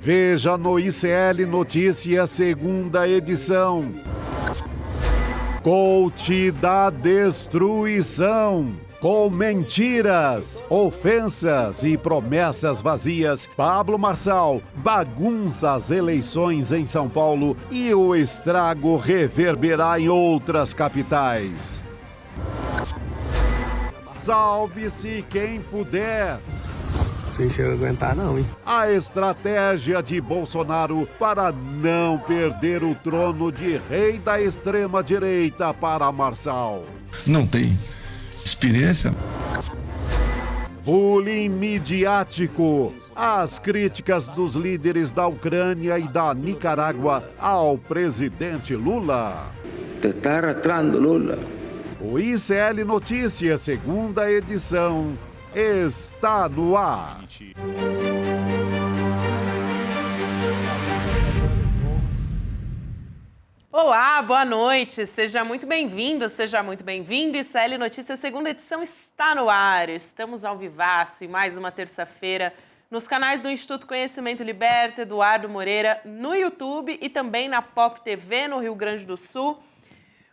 Veja no ICL Notícias, segunda edição. Coach da destruição. Com mentiras, ofensas e promessas vazias, Pablo Marçal bagunça as eleições em São Paulo e o estrago reverberará em outras capitais. Salve-se quem puder. Sem se aguentar não, hein? A estratégia de Bolsonaro para não perder o trono de rei da extrema-direita para Marçal. Não tem experiência. Bullying midiático. As críticas dos líderes da Ucrânia e da Nicarágua ao presidente Lula. Te está arrastrando, Lula. O ICL Notícias, segunda edição, está no ar. Olá, boa noite, seja muito bem-vindo, seja muito bem-vindo. ICL Notícias, segunda edição está no ar. Estamos ao vivaço em mais uma terça-feira nos canais do Instituto Conhecimento Liberta, Eduardo Moreira, no YouTube e também na Pop TV no Rio Grande do Sul.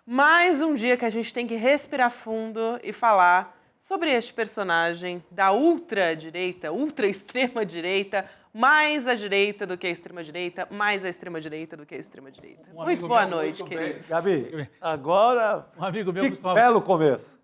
Mais um dia que a gente tem que respirar fundo e falar sobre este personagem da ultradireita, ultra-extrema-direita, mais à direita do que a extrema-direita, mais à extrema-direita do que a extrema-direita. Muito boa noite, queridos. Gabi, agora, um amigo meu belo começo.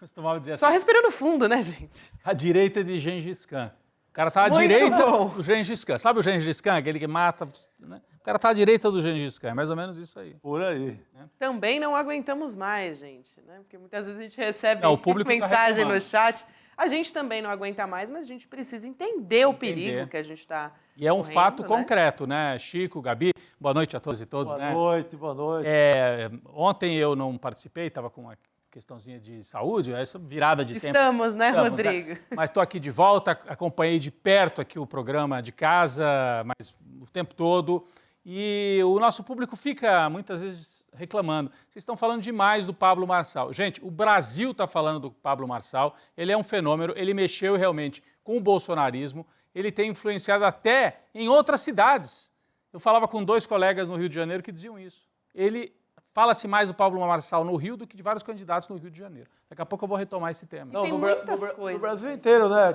Costumava dizer assim, só respirando fundo, né, gente? a direita de Gengis Khan. O cara tá à direita do Gengis Khan. Sabe o Gengis Khan, aquele que mata, né? O cara tá à direita do Gengis Khan, é mais ou menos isso aí. Por aí. Também não aguentamos mais, gente, né? Porque muitas vezes a gente recebe mensagem mensagem no chat. A gente também não aguenta mais, mas a gente precisa entender o perigo que a gente está E é um fato concreto, né? Chico, Gabi, boa noite a todos e todos, né? Boa noite. Ontem eu não participei, estava com uma questãozinha de saúde, essa virada de tempo. Estamos, né, Rodrigo? Né? Mas estou aqui de volta, acompanhei de perto aqui o programa de casa, mas o tempo todo. E o nosso público fica, muitas vezes, reclamando. Vocês estão falando demais do Pablo Marçal. Gente, o Brasil está falando do Pablo Marçal. Ele é um fenômeno, ele mexeu realmente com o bolsonarismo. Ele tem influenciado até em outras cidades. Eu falava com 2 colegas no Rio de Janeiro que diziam isso. Fala-se mais do Pablo Marçal no Rio do que de vários candidatos no Rio de Janeiro. Daqui a pouco eu vou retomar esse tema. Não, no Brasil inteiro, né?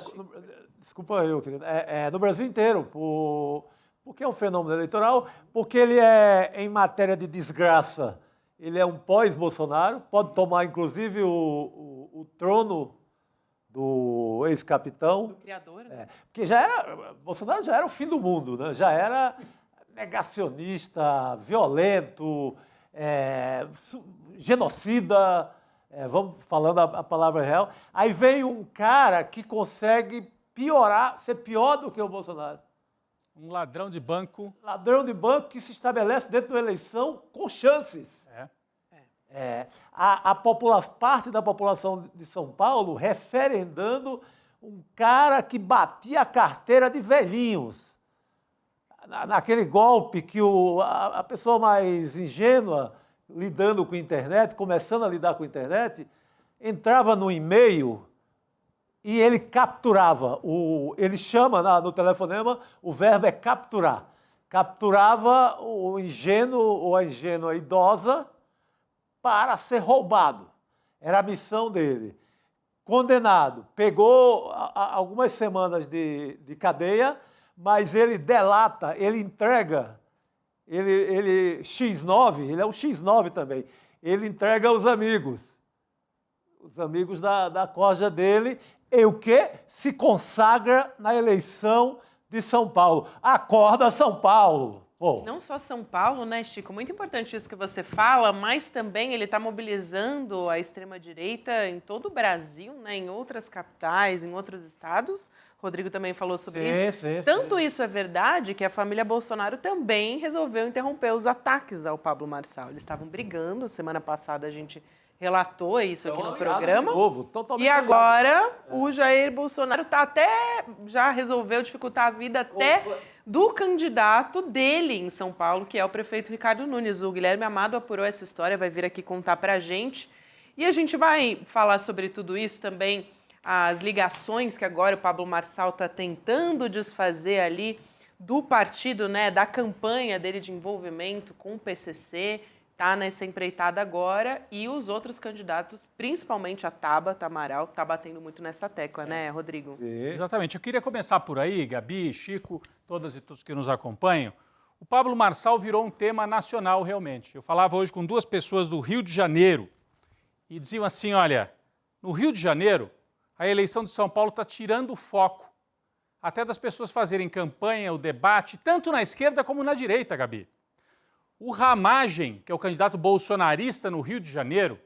Desculpa eu, querido. No Brasil inteiro, porque é um fenômeno eleitoral, porque ele é, em matéria de desgraça, ele é um pós-Bolsonaro, pode tomar, inclusive, o trono do ex-capitão. Do criador, né? Porque Bolsonaro já era o fim do mundo, né? Já era negacionista, violento, genocida, vamos falando a palavra real. Aí vem um cara que consegue ser pior do que o Bolsonaro. Um ladrão de banco. Ladrão de banco que se estabelece dentro de uma eleição com chances. Parte da população de São Paulo referendando um cara que batia a carteira de velhinhos. Naquele golpe que a pessoa mais ingênua, lidando com a internet, começando a lidar com a internet, entrava no e-mail e ele capturava. Ele chama no telefonema, o verbo é capturar. Capturava o ingênuo ou a ingênua idosa para ser roubado. Era a missão dele. Condenado. Pegou algumas semanas de cadeia, mas ele delata, ele entrega, ele X9, ele é um X9 também, ele entrega aos amigos. Os amigos da corja dele, e o quê? Se consagra na eleição de São Paulo. Acorda, São Paulo! Oh. Não só São Paulo, né, Chico? Muito importante isso que você fala, mas também ele está mobilizando a extrema-direita em todo o Brasil, né, em outras capitais, em outros estados. Rodrigo também falou sobre isso. Tanto isso é verdade que a família Bolsonaro também resolveu interromper os ataques ao Pablo Marçal. Eles estavam brigando, semana passada a gente relatou isso aqui no programa. E agora o Jair Bolsonaro já resolveu dificultar a vida até do candidato dele em São Paulo, que é o prefeito Ricardo Nunes. O Guilherme Amado apurou essa história, vai vir aqui contar pra gente. E a gente vai falar sobre tudo isso também, as ligações que agora o Pablo Marçal está tentando desfazer ali do partido, né, da campanha dele de envolvimento com o PCC, está nessa empreitada agora, e os outros candidatos, principalmente a Tabata Amaral, está batendo muito nessa tecla, né, Rodrigo? Exatamente. Eu queria começar por aí, Gabi, Chico, todas e todos que nos acompanham. O Pablo Marçal virou um tema nacional realmente. Eu falava hoje com duas pessoas do Rio de Janeiro e diziam assim, olha, no Rio de Janeiro, a eleição de São Paulo está tirando o foco até das pessoas fazerem campanha, o debate, tanto na esquerda como na direita, Gabi. O Ramagem, que é o candidato bolsonarista no Rio de Janeiro,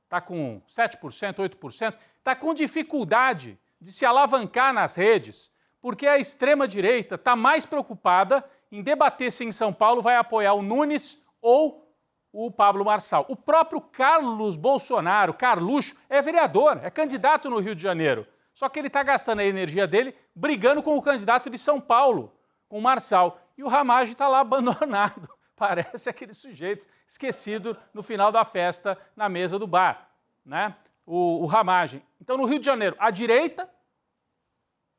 está com 7%, 8%, está com dificuldade de se alavancar nas redes, porque a extrema-direita está mais preocupada em debater se em São Paulo vai apoiar o Nunes ou o Pablo Marçal. O próprio Carlos Bolsonaro, Carluxo, é vereador, é candidato no Rio de Janeiro. Só que ele está gastando a energia dele brigando com o candidato de São Paulo, com o Marçal. E o Ramagem está lá abandonado. Parece aquele sujeito esquecido no final da festa na mesa do bar, né? O Ramagem. Então, no Rio de Janeiro, a direita,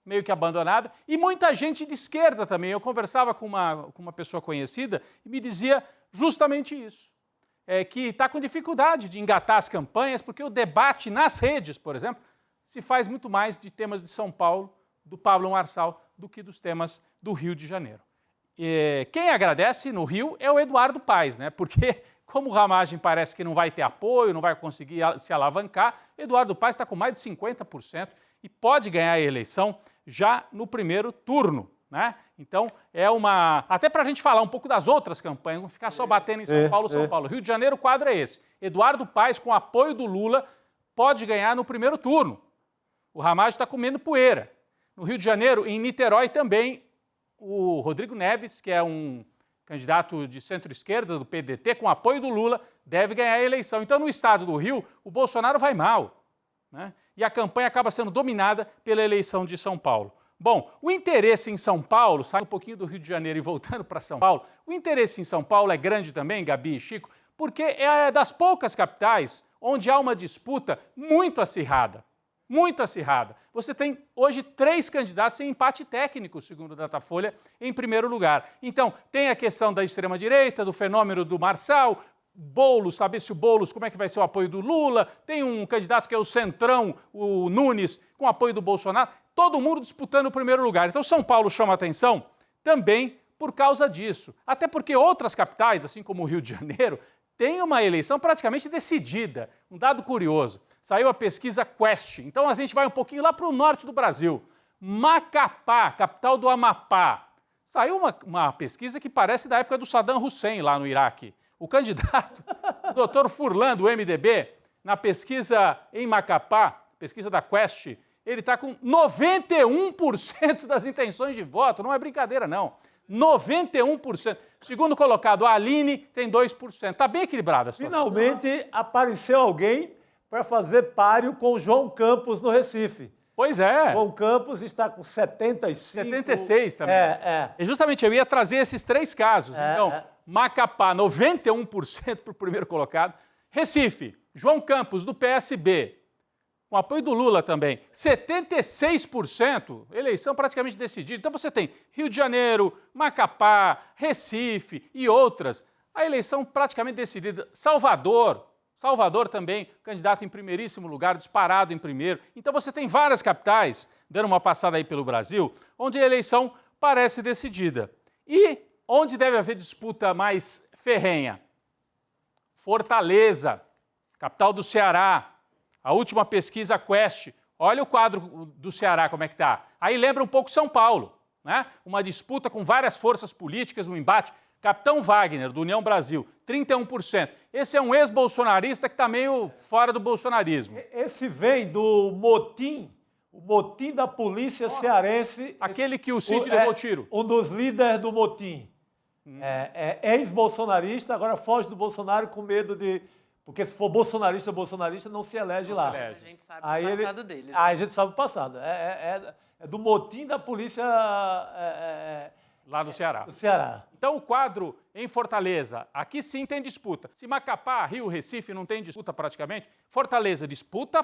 meio que abandonada, e muita gente de esquerda também. Eu conversava com uma pessoa conhecida e me dizia justamente isso, que está com dificuldade de engatar as campanhas, porque o debate nas redes, por exemplo, se faz muito mais de temas de São Paulo, do Pablo Marçal, do que dos temas do Rio de Janeiro. Quem agradece no Rio é o Eduardo Paes, né? Porque como o Ramagem parece que não vai ter apoio, não vai conseguir se alavancar, Eduardo Paes está com mais de 50% e pode ganhar a eleição já no primeiro turno, né? Então, até para a gente falar um pouco das outras campanhas, não ficar só batendo em São Paulo, São Paulo. Rio de Janeiro, o quadro é esse. Eduardo Paes, com apoio do Lula, pode ganhar no primeiro turno. O Ramagem está comendo poeira. No Rio de Janeiro, em Niterói também, o Rodrigo Neves, que é um candidato de centro-esquerda do PDT, com apoio do Lula, deve ganhar a eleição. Então, no estado do Rio, o Bolsonaro vai mal, né? E a campanha acaba sendo dominada pela eleição de São Paulo. Bom, o interesse em São Paulo, saindo um pouquinho do Rio de Janeiro e voltando para São Paulo, o interesse em São Paulo é grande também, Gabi e Chico, porque é das poucas capitais onde há uma disputa muito acirrada. Muito acirrada. Você tem hoje 3 candidatos em empate técnico, segundo o Datafolha, em primeiro lugar. Então, tem a questão da extrema-direita, do fenômeno do Marçal, Boulos, saber se o Boulos, como é que vai ser o apoio do Lula, tem um candidato que é o Centrão, o Nunes, com apoio do Bolsonaro, todo mundo disputando o primeiro lugar. Então, São Paulo chama atenção também por causa disso. Até porque outras capitais, assim como o Rio de Janeiro, têm uma eleição praticamente decidida. Um dado curioso, saiu a pesquisa Quest, então a gente vai um pouquinho lá para o norte do Brasil. Macapá, capital do Amapá. Saiu uma pesquisa que parece da época do Saddam Hussein, lá no Iraque. O candidato, o Dr. Furlan, do MDB, na pesquisa em Macapá, pesquisa da Quest, ele está com 91% das intenções de voto, não é brincadeira não, 91%. Segundo colocado, a Aline tem 2%. Está bem equilibrada a situação. Finalmente apareceu alguém para fazer páreo com o João Campos no Recife. Pois é. João Campos está com 75. 76 também. E justamente eu ia trazer esses 3 casos. Então, Macapá, 91% para o primeiro colocado. Recife, João Campos, do PSB, com apoio do Lula também, 76%, eleição praticamente decidida. Então você tem Rio de Janeiro, Macapá, Recife e outras, a eleição praticamente decidida. Salvador também, candidato em primeiríssimo lugar, disparado em primeiro. Então você tem várias capitais, dando uma passada aí pelo Brasil, onde a eleição parece decidida. E onde deve haver disputa mais ferrenha? Fortaleza, capital do Ceará. A última pesquisa Quest, olha o quadro do Ceará como é que está. Aí lembra um pouco São Paulo, né? Uma disputa com várias forças políticas, um embate. Capitão Wagner, do União Brasil, 31%. Esse é um ex-bolsonarista que está meio fora do bolsonarismo. Esse vem do motim, o motim da polícia cearense. Aquele que o Cid levou tiro. Um dos líderes do motim. É ex-bolsonarista, agora foge do Bolsonaro com medo de... Porque se for bolsonarista, não se elege lá. A gente sabe o passado dele. A gente sabe o passado. É do motim da polícia... Lá do Ceará. Do Ceará. Então o quadro em Fortaleza, aqui sim tem disputa. Se Macapá, Rio, Recife não tem disputa praticamente, Fortaleza, disputa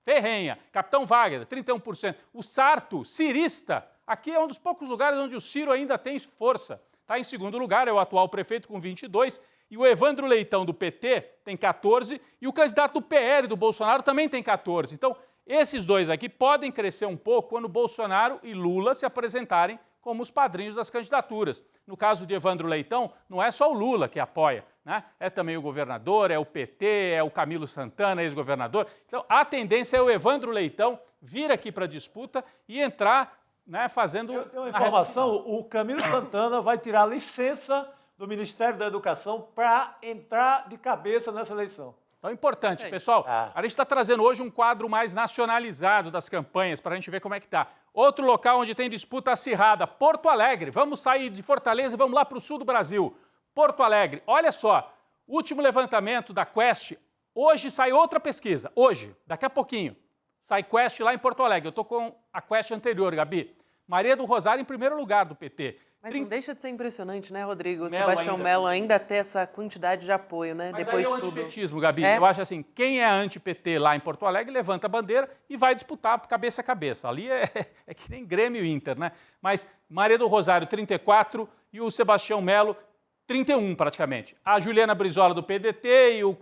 ferrenha. Capitão Wagner, 31%. O Sarto, cirista, Aqui é um dos poucos lugares onde o Ciro ainda tem força. Está em segundo lugar, é o atual prefeito com 22, e o Evandro Leitão, do PT, tem 14, e o candidato do PL, do Bolsonaro, também tem 14. Então, esses dois aqui podem crescer um pouco quando Bolsonaro e Lula se apresentarem como os padrinhos das candidaturas. No caso de Evandro Leitão, não é só o Lula que apoia, né? É também o governador, é o PT, é o Camilo Santana, ex-governador. Então, a tendência é o Evandro Leitão vir aqui para a disputa e entrar, né, fazendo... Eu tenho uma informação, o Camilo Santana vai tirar licença do Ministério da Educação para entrar de cabeça nessa eleição. Então, importante, pessoal, a gente está trazendo hoje um quadro mais nacionalizado das campanhas, para a gente ver como é que está. Outro local onde tem disputa acirrada, Porto Alegre. Vamos sair de Fortaleza e vamos lá para o sul do Brasil. Porto Alegre, olha só, último levantamento da Quest, hoje sai outra pesquisa, hoje, daqui a pouquinho, sai Quest lá em Porto Alegre. Eu estou com a Quest anterior, Gabi. Maria do Rosário em primeiro lugar do PT. Mas não deixa de ser impressionante, né, Rodrigo? O Sebastião Melo ainda ter essa quantidade de apoio, né? Mas depois aí é o de tudo. antipetismo, Gabi. Eu acho assim, quem é anti-PT lá em Porto Alegre levanta a bandeira e vai disputar cabeça a cabeça. Ali é que nem Grêmio e Inter, né? Mas Maria do Rosário, 34, e o Sebastião Melo, 31 praticamente. A Juliana Brizola do PDT e o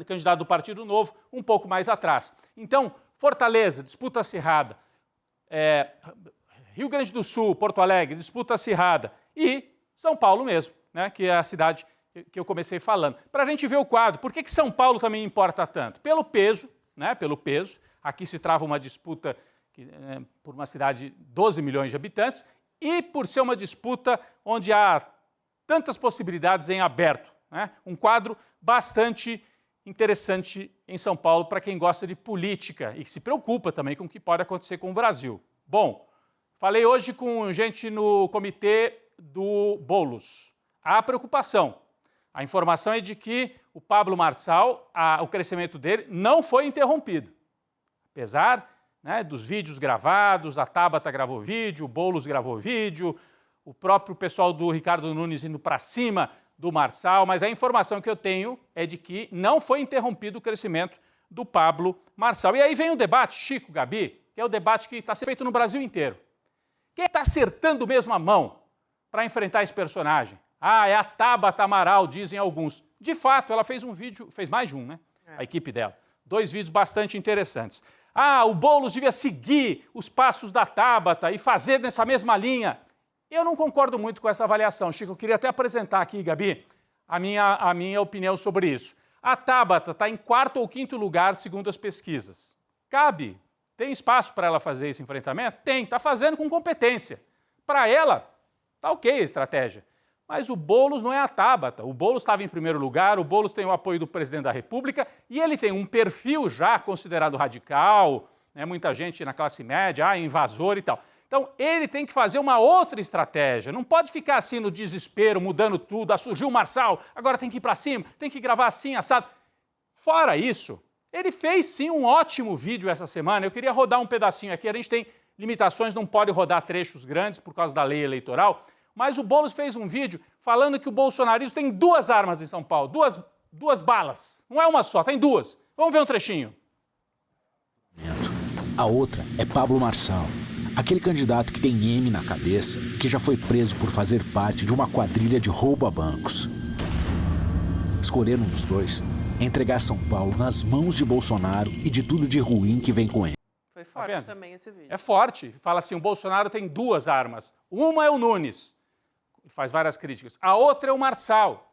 candidato do Partido Novo um pouco mais atrás. Então, Fortaleza, disputa acirrada. Rio Grande do Sul, Porto Alegre, disputa acirrada. E São Paulo mesmo, né, que é a cidade que eu comecei falando. Para a gente ver o quadro, por que São Paulo também importa tanto? Pelo peso, né, pelo peso. Aqui se trava uma disputa por uma cidade de 12 milhões de habitantes e por ser uma disputa onde há tantas possibilidades em aberto, né? Um quadro bastante interessante em São Paulo para quem gosta de política e que se preocupa também com o que pode acontecer com o Brasil. Bom, falei hoje com gente no comitê do Boulos. Há preocupação. A informação é de que o Pablo Marçal, o crescimento dele não foi interrompido. Apesar, né, dos vídeos gravados, a Tabata gravou vídeo, o Boulos gravou vídeo, o próprio pessoal do Ricardo Nunes indo para cima do Marçal, mas a informação que eu tenho é de que não foi interrompido o crescimento do Pablo Marçal. E aí vem o debate, Chico, Gabi, que é o debate que está sendo feito no Brasil inteiro. Quem está acertando mesmo a mão para enfrentar esse personagem? É a Tabata Amaral, dizem alguns. De fato, ela fez um vídeo, fez mais de um, né? A equipe dela. 2 vídeos bastante interessantes. O Boulos devia seguir os passos da Tabata e fazer nessa mesma linha. Eu não concordo muito com essa avaliação, Chico. Eu queria até apresentar aqui, Gabi, a minha opinião sobre isso. A Tabata está em 4º ou 5º lugar, segundo as pesquisas. Cabe, tem espaço para ela fazer esse enfrentamento? Tem, está fazendo com competência. Para ela, está ok a estratégia. Mas o Boulos não é a Tabata. O Boulos estava em primeiro lugar, o Boulos tem o apoio do presidente da República e ele tem um perfil já considerado radical, né, muita gente na classe média, invasor e tal. Então, ele tem que fazer uma outra estratégia. Não pode ficar assim no desespero, mudando tudo. Surgiu o Marçal, agora tem que ir para cima, tem que gravar assim, assado. Fora isso, ele fez sim um ótimo vídeo essa semana. Eu queria rodar um pedacinho aqui. A gente tem limitações, não pode rodar trechos grandes por causa da lei eleitoral. Mas o Boulos fez um vídeo falando que o bolsonarismo tem 2 armas em São Paulo, duas balas. Não é uma só, tem 2. Vamos ver um trechinho. A outra é Pablo Marçal, aquele candidato que tem M na cabeça e que já foi preso por fazer parte de uma quadrilha de roubo a bancos. Escolher um dos dois é entregar São Paulo nas mãos de Bolsonaro e de tudo de ruim que vem com ele. Foi forte também esse vídeo. É forte. Fala assim, o Bolsonaro tem 2 armas. Uma é o Nunes, que faz várias críticas. A outra é o Marçal,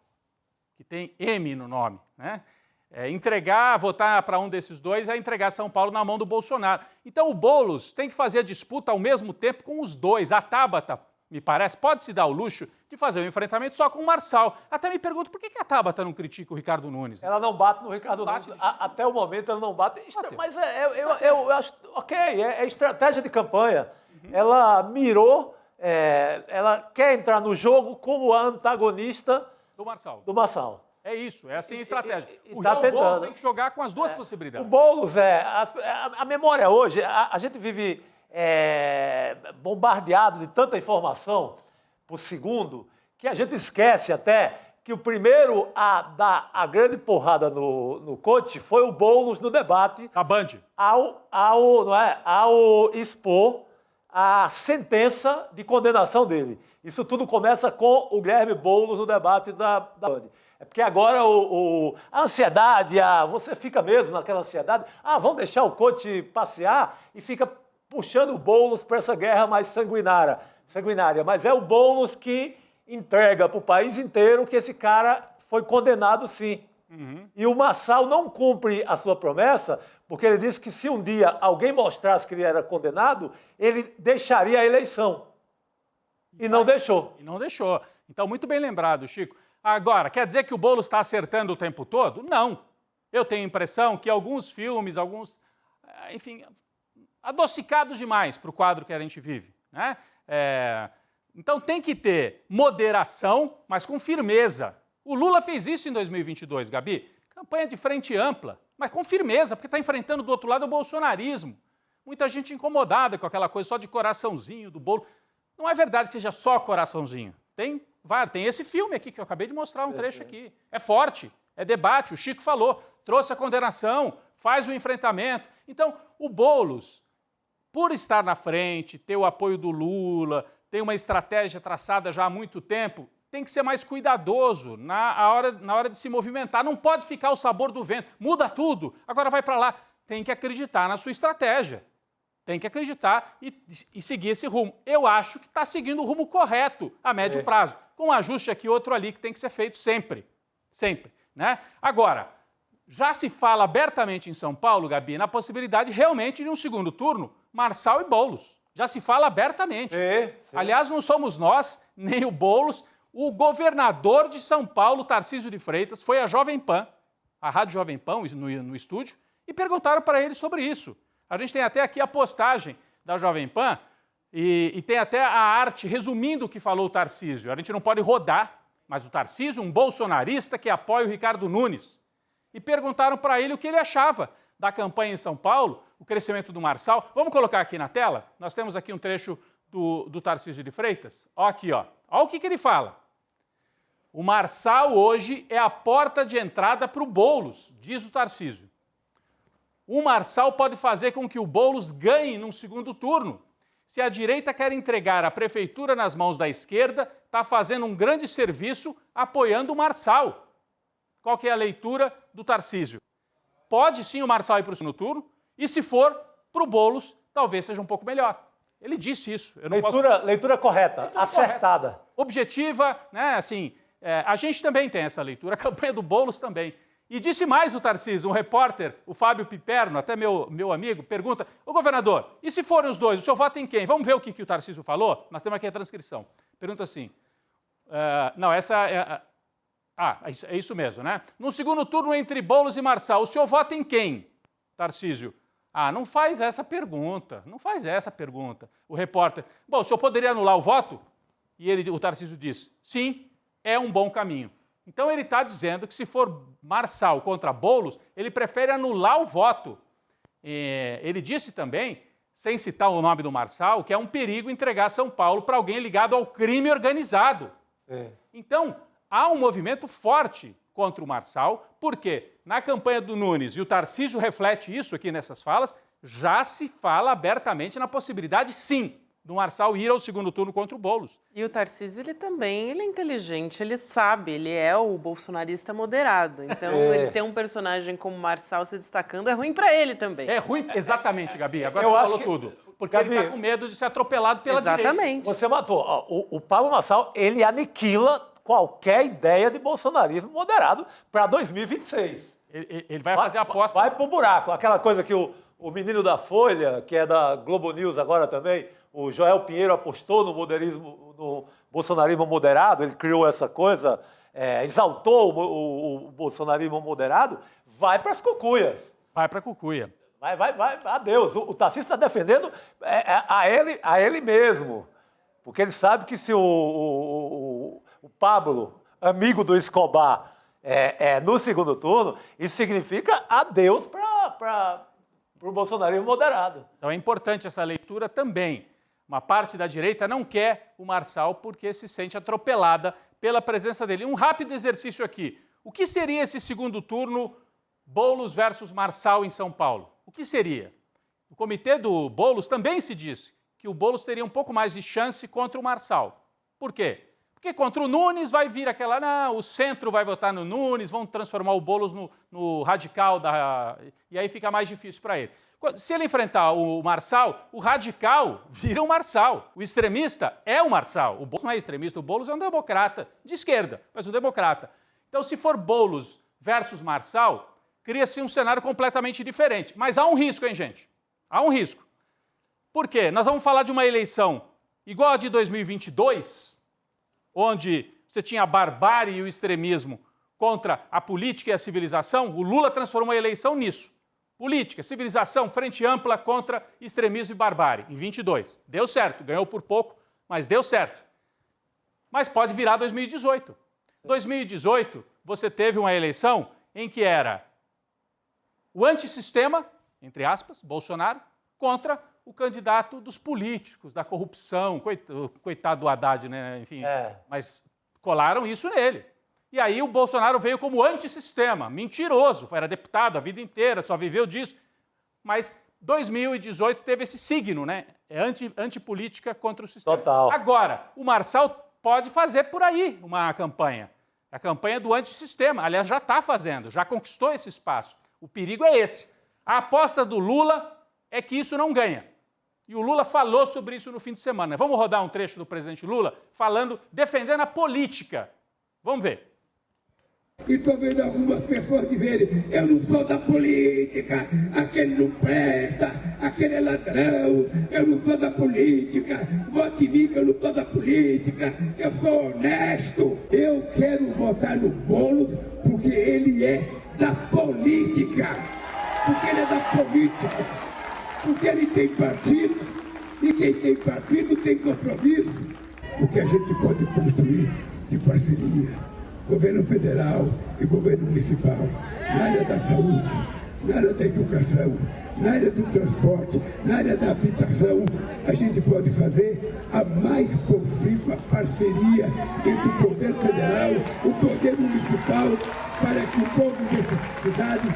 que tem M no nome, né? Votar para um desses dois é entregar São Paulo na mão do Bolsonaro. Então o Boulos tem que fazer a disputa ao mesmo tempo com os dois. A Tabata, me parece, pode se dar o luxo de fazer um enfrentamento só com o Marçal. Até me pergunto por que a Tabata não critica o Ricardo Nunes? Ela não bate no Ricardo Nunes. Até o momento ela não bate. Mas eu acho, ok, é estratégia de campanha. Ela mirou, ela quer entrar no jogo como a antagonista do Marçal. É isso, é assim a estratégia. O Boulos tem que jogar com as 2 possibilidades. O Boulos, a memória hoje, a gente vive bombardeado de tanta informação por segundo, que a gente esquece até que o primeiro a dar a grande porrada no coach foi o Boulos no debate. A Band. Ao expor a sentença de condenação dele. Isso tudo começa com o Guilherme Boulos no debate da Band. É porque agora a ansiedade, você fica mesmo naquela ansiedade, vamos deixar o coach passear e fica puxando o Boulos para essa guerra mais sanguinária. Mas é o Boulos que entrega para o país inteiro que esse cara foi condenado sim. E o Marçal não cumpre a sua promessa, porque ele disse que se um dia alguém mostrasse que ele era condenado, ele deixaria a eleição. E não deixou. E não deixou. Então, muito bem lembrado, Chico. Agora, quer dizer que o Boulos está acertando o tempo todo? Não. Eu tenho a impressão que alguns filmes, enfim, adocicados demais para o quadro que a gente vive, né? Então tem que ter moderação, mas com firmeza. O Lula fez isso em 2022, Gabi. Campanha de frente ampla, mas com firmeza, porque está enfrentando do outro lado o bolsonarismo. Muita gente incomodada com aquela coisa só de coraçãozinho do bolo. Não é verdade que seja só coraçãozinho. Tem esse filme aqui que eu acabei de mostrar um trecho aqui. É forte, é debate, o Chico falou, trouxe a condenação, faz o enfrentamento. Então, o Boulos, por estar na frente, ter o apoio do Lula, ter uma estratégia traçada já há muito tempo, tem que ser mais cuidadoso na hora de se movimentar. Não pode ficar o sabor do vento. Muda tudo, agora vai para lá. Tem que acreditar na sua estratégia. Tem que acreditar e seguir esse rumo. Eu acho que está seguindo o rumo correto a médio prazo, com um ajuste aqui, outro ali, que tem que ser feito sempre. Sempre, né? Agora, já se fala abertamente em São Paulo, Gabi, na possibilidade realmente de um segundo turno, Marçal e Boulos. Já se fala abertamente. Aliás, não somos nós, nem o Boulos. O governador de São Paulo, Tarcísio de Freitas, foi à Jovem Pan, à Rádio Jovem Pan, no estúdio, e perguntaram para ele sobre isso. A gente tem até aqui a postagem da Jovem Pan e tem até a arte resumindo o que falou o Tarcísio. A gente não pode rodar, mas o Tarcísio, um bolsonarista que apoia o Ricardo Nunes. E perguntaram para ele o que ele achava da campanha em São Paulo, o crescimento do Marçal. Vamos colocar aqui na tela? Nós temos aqui um trecho do Tarcísio de Freitas. Ó aqui, ó. Olha o que ele fala. O Marçal hoje é a porta de entrada para o Boulos, diz o Tarcísio. O Marçal pode fazer com que o Boulos ganhe num segundo turno. Se a direita quer entregar a prefeitura nas mãos da esquerda, está fazendo um grande serviço apoiando o Marçal. Qual que é a leitura do Tarcísio? Pode sim o Marçal ir para o segundo turno, e se for para o Boulos, talvez seja um pouco melhor. Ele disse isso. Eu não leitura correta, leitura acertada. Correta. Objetiva, né? Assim, a gente também tem essa leitura, a campanha do Boulos também. E disse mais o Tarcísio, um repórter, o Fábio Piperno, até meu amigo, pergunta, ô governador, e se forem os dois, o senhor vota em quem? Vamos ver o que o Tarcísio falou? Nós temos aqui a transcrição. Pergunta assim, é isso mesmo, né? No segundo turno entre Boulos e Marçal, o senhor vota em quem? Tarcísio, não faz essa pergunta, O repórter, bom, o senhor poderia anular o voto? E o Tarcísio diz, sim, é um bom caminho. Então ele está dizendo que se for Marçal contra Boulos, ele prefere anular o voto. Ele disse também, sem citar o nome do Marçal, que é um perigo entregar São Paulo para alguém ligado ao crime organizado. Então, há um movimento forte contra o Marçal, porque na campanha do Nunes, e o Tarcísio reflete isso aqui nessas falas, já se fala abertamente na possibilidade, sim, do Marçal ir ao segundo turno contra o Boulos. E o Tarcísio, ele é inteligente, ele sabe, ele é o bolsonarista moderado. Então, ele ter um personagem como Marçal se destacando é ruim para ele também. É ruim, exatamente, Gabi. Agora você falou tudo. Porque Gabi, ele está com medo de ser atropelado pela direita. Exatamente. Você matou. O Pablo Marçal, ele aniquila qualquer ideia de bolsonarismo moderado para 2026. Ele vai fazer a aposta. Vai pro buraco. Aquela coisa que o menino da Folha, que é da Globo News agora também, o Joel Pinheiro apostou no bolsonarismo moderado, ele criou essa coisa, exaltou o bolsonarismo moderado, vai para as cucuias. Vai para a cucuia. Vai, adeus. O Tarcísio está defendendo a ele mesmo, porque ele sabe que se o Pablo, amigo do Escobar, no segundo turno, isso significa adeus para o bolsonarismo moderado. Então é importante essa leitura também. Uma parte da direita não quer o Marçal porque se sente atropelada pela presença dele. Um rápido exercício aqui. O que seria esse segundo turno Boulos versus Marçal em São Paulo? O que seria? O comitê do Boulos também se diz que o Boulos teria um pouco mais de chance contra o Marçal. Por quê? Porque contra o Nunes vai vir aquela, não, o centro vai votar no Nunes, vão transformar o Boulos no radical, e aí fica mais difícil para ele. Se ele enfrentar o Marçal, o radical vira o Marçal. O extremista é o Marçal. O Boulos não é extremista, o Boulos é um democrata, de esquerda, mas um democrata. Então, se for Boulos versus Marçal, cria-se um cenário completamente diferente. Mas há um risco, hein, gente? Há um risco. Por quê? Nós vamos falar de uma eleição igual a de 2022, onde você tinha a barbárie e o extremismo contra a política e a civilização. O Lula transformou a eleição nisso. Política, civilização, frente ampla contra extremismo e barbárie, em 22. Deu certo, ganhou por pouco, mas deu certo. Mas pode virar 2018. 2018, você teve uma eleição em que era o antissistema, entre aspas, Bolsonaro, contra o candidato dos políticos, da corrupção, coitado do Haddad, né? Enfim, mas colaram isso nele. E aí o Bolsonaro veio como antissistema, mentiroso, era deputado a vida inteira, só viveu disso. Mas 2018 teve esse signo, né? É antipolítica contra o sistema. Total. Agora, o Marçal pode fazer por aí uma campanha. A campanha do antissistema. Aliás, já está fazendo, já conquistou esse espaço. O perigo é esse. A aposta do Lula é que isso não ganha. E o Lula falou sobre isso no fim de semana. Vamos rodar um trecho do presidente Lula defendendo a política. Vamos ver. E estou vendo algumas pessoas dizerem, eu não sou da política, aquele não presta, aquele é ladrão, eu não sou da política, vote em mim que eu não sou da política, eu sou honesto. Eu quero votar no Boulos porque ele é da política, porque ele é da política, porque ele tem partido, e quem tem partido tem compromisso, porque a gente pode construir de parceria. Governo federal e governo municipal, na área da saúde, na área da educação, na área do transporte, na área da habitação, a gente pode fazer a mais profícua parceria entre o poder federal, o poder municipal, para que o povo dessa cidade,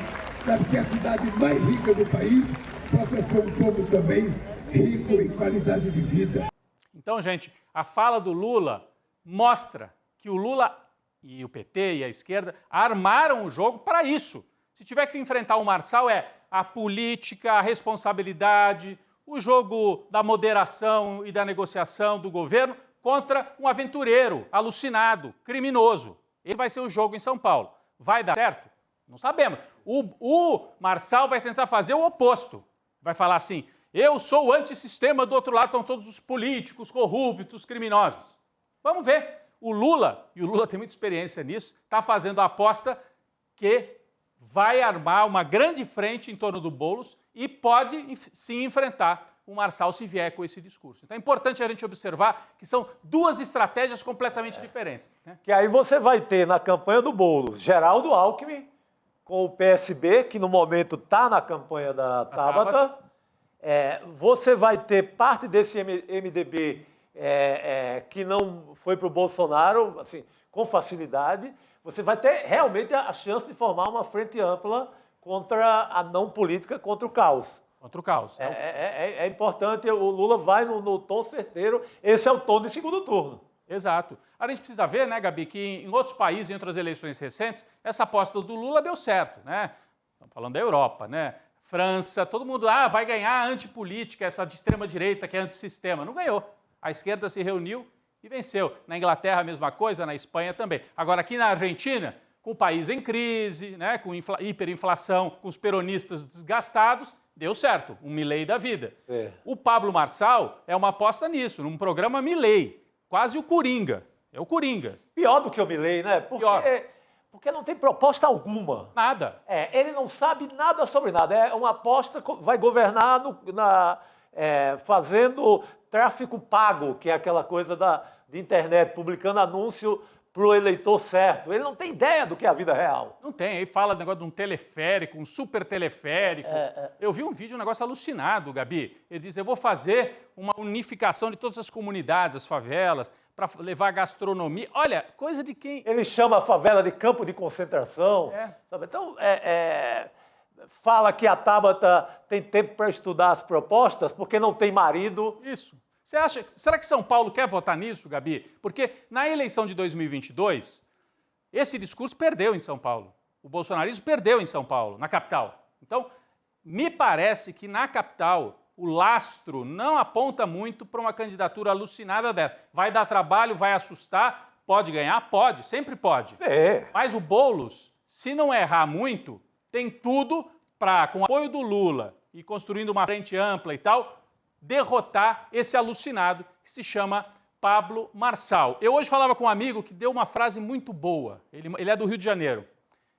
que é a cidade mais rica do país, possa ser um povo também rico em qualidade de vida. Então, gente, a fala do Lula mostra que o Lula e o PT e a esquerda armaram o jogo para isso. Se tiver que enfrentar o Marçal, é a política, a responsabilidade, o jogo da moderação e da negociação do governo contra um aventureiro, alucinado, criminoso. Esse vai ser o jogo em São Paulo. Vai dar certo? Não sabemos. O Marçal vai tentar fazer o oposto. Vai falar assim, eu sou o antissistema, do outro lado estão todos os políticos, corruptos, criminosos. Vamos ver. O Lula, e o Lula tem muita experiência nisso, está fazendo a aposta que vai armar uma grande frente em torno do Boulos e pode sim enfrentar o Marçal se vier com esse discurso. Então é importante a gente observar que são duas estratégias completamente diferentes. Né? Que aí você vai ter na campanha do Boulos Geraldo Alckmin com o PSB, que no momento está na campanha da Tabata. Você vai ter parte desse MDB que não foi para o Bolsonaro, assim, com facilidade. Você vai ter realmente a chance de formar uma frente ampla contra a não política, contra o caos. Contra o caos. É importante, o Lula vai no tom certeiro, esse é o tom de segundo turno. Exato. A gente precisa ver, né, Gabi, que em outros países, em outras eleições recentes, essa aposta do Lula deu certo, né? Estamos falando da Europa, né? França, todo mundo, vai ganhar a antipolítica, essa de extrema-direita que é antissistema. Não ganhou. A esquerda se reuniu e venceu. Na Inglaterra, a mesma coisa, na Espanha também. Agora, aqui na Argentina, com o país em crise, né, com hiperinflação, com os peronistas desgastados, deu certo, um Milei da vida. O Pablo Marçal é uma aposta nisso, num programa Milei, quase o Coringa. É o Coringa. Pior do que o Milei, né? Porque não tem proposta alguma. Nada. Ele não sabe nada sobre nada. É uma aposta, vai governar fazendo tráfico pago, que é aquela coisa de internet, publicando anúncio para o eleitor certo. Ele não tem ideia do que é a vida real. Não tem. Aí fala do negócio de um teleférico, um super teleférico. Eu vi um vídeo, um negócio alucinado, Gabi. Ele diz, eu vou fazer uma unificação de todas as comunidades, as favelas, para levar gastronomia. Olha, coisa de quem... Ele chama a favela de campo de concentração. Sabe? Então, fala que a Tabata tem tempo para estudar as propostas porque não tem marido. Isso. Você acha, será que São Paulo quer votar nisso, Gabi? Porque na eleição de 2022, esse discurso perdeu em São Paulo. O bolsonarismo perdeu em São Paulo, na capital. Então, me parece que na capital o lastro não aponta muito para uma candidatura alucinada dessa. Vai dar trabalho, vai assustar, pode ganhar? Pode, sempre pode. Mas o Boulos, se não errar muito, tem tudo para, com o apoio do Lula e construindo uma frente ampla e tal, derrotar esse alucinado que se chama Pablo Marçal. Eu hoje falava com um amigo que deu uma frase muito boa. Ele é do Rio de Janeiro.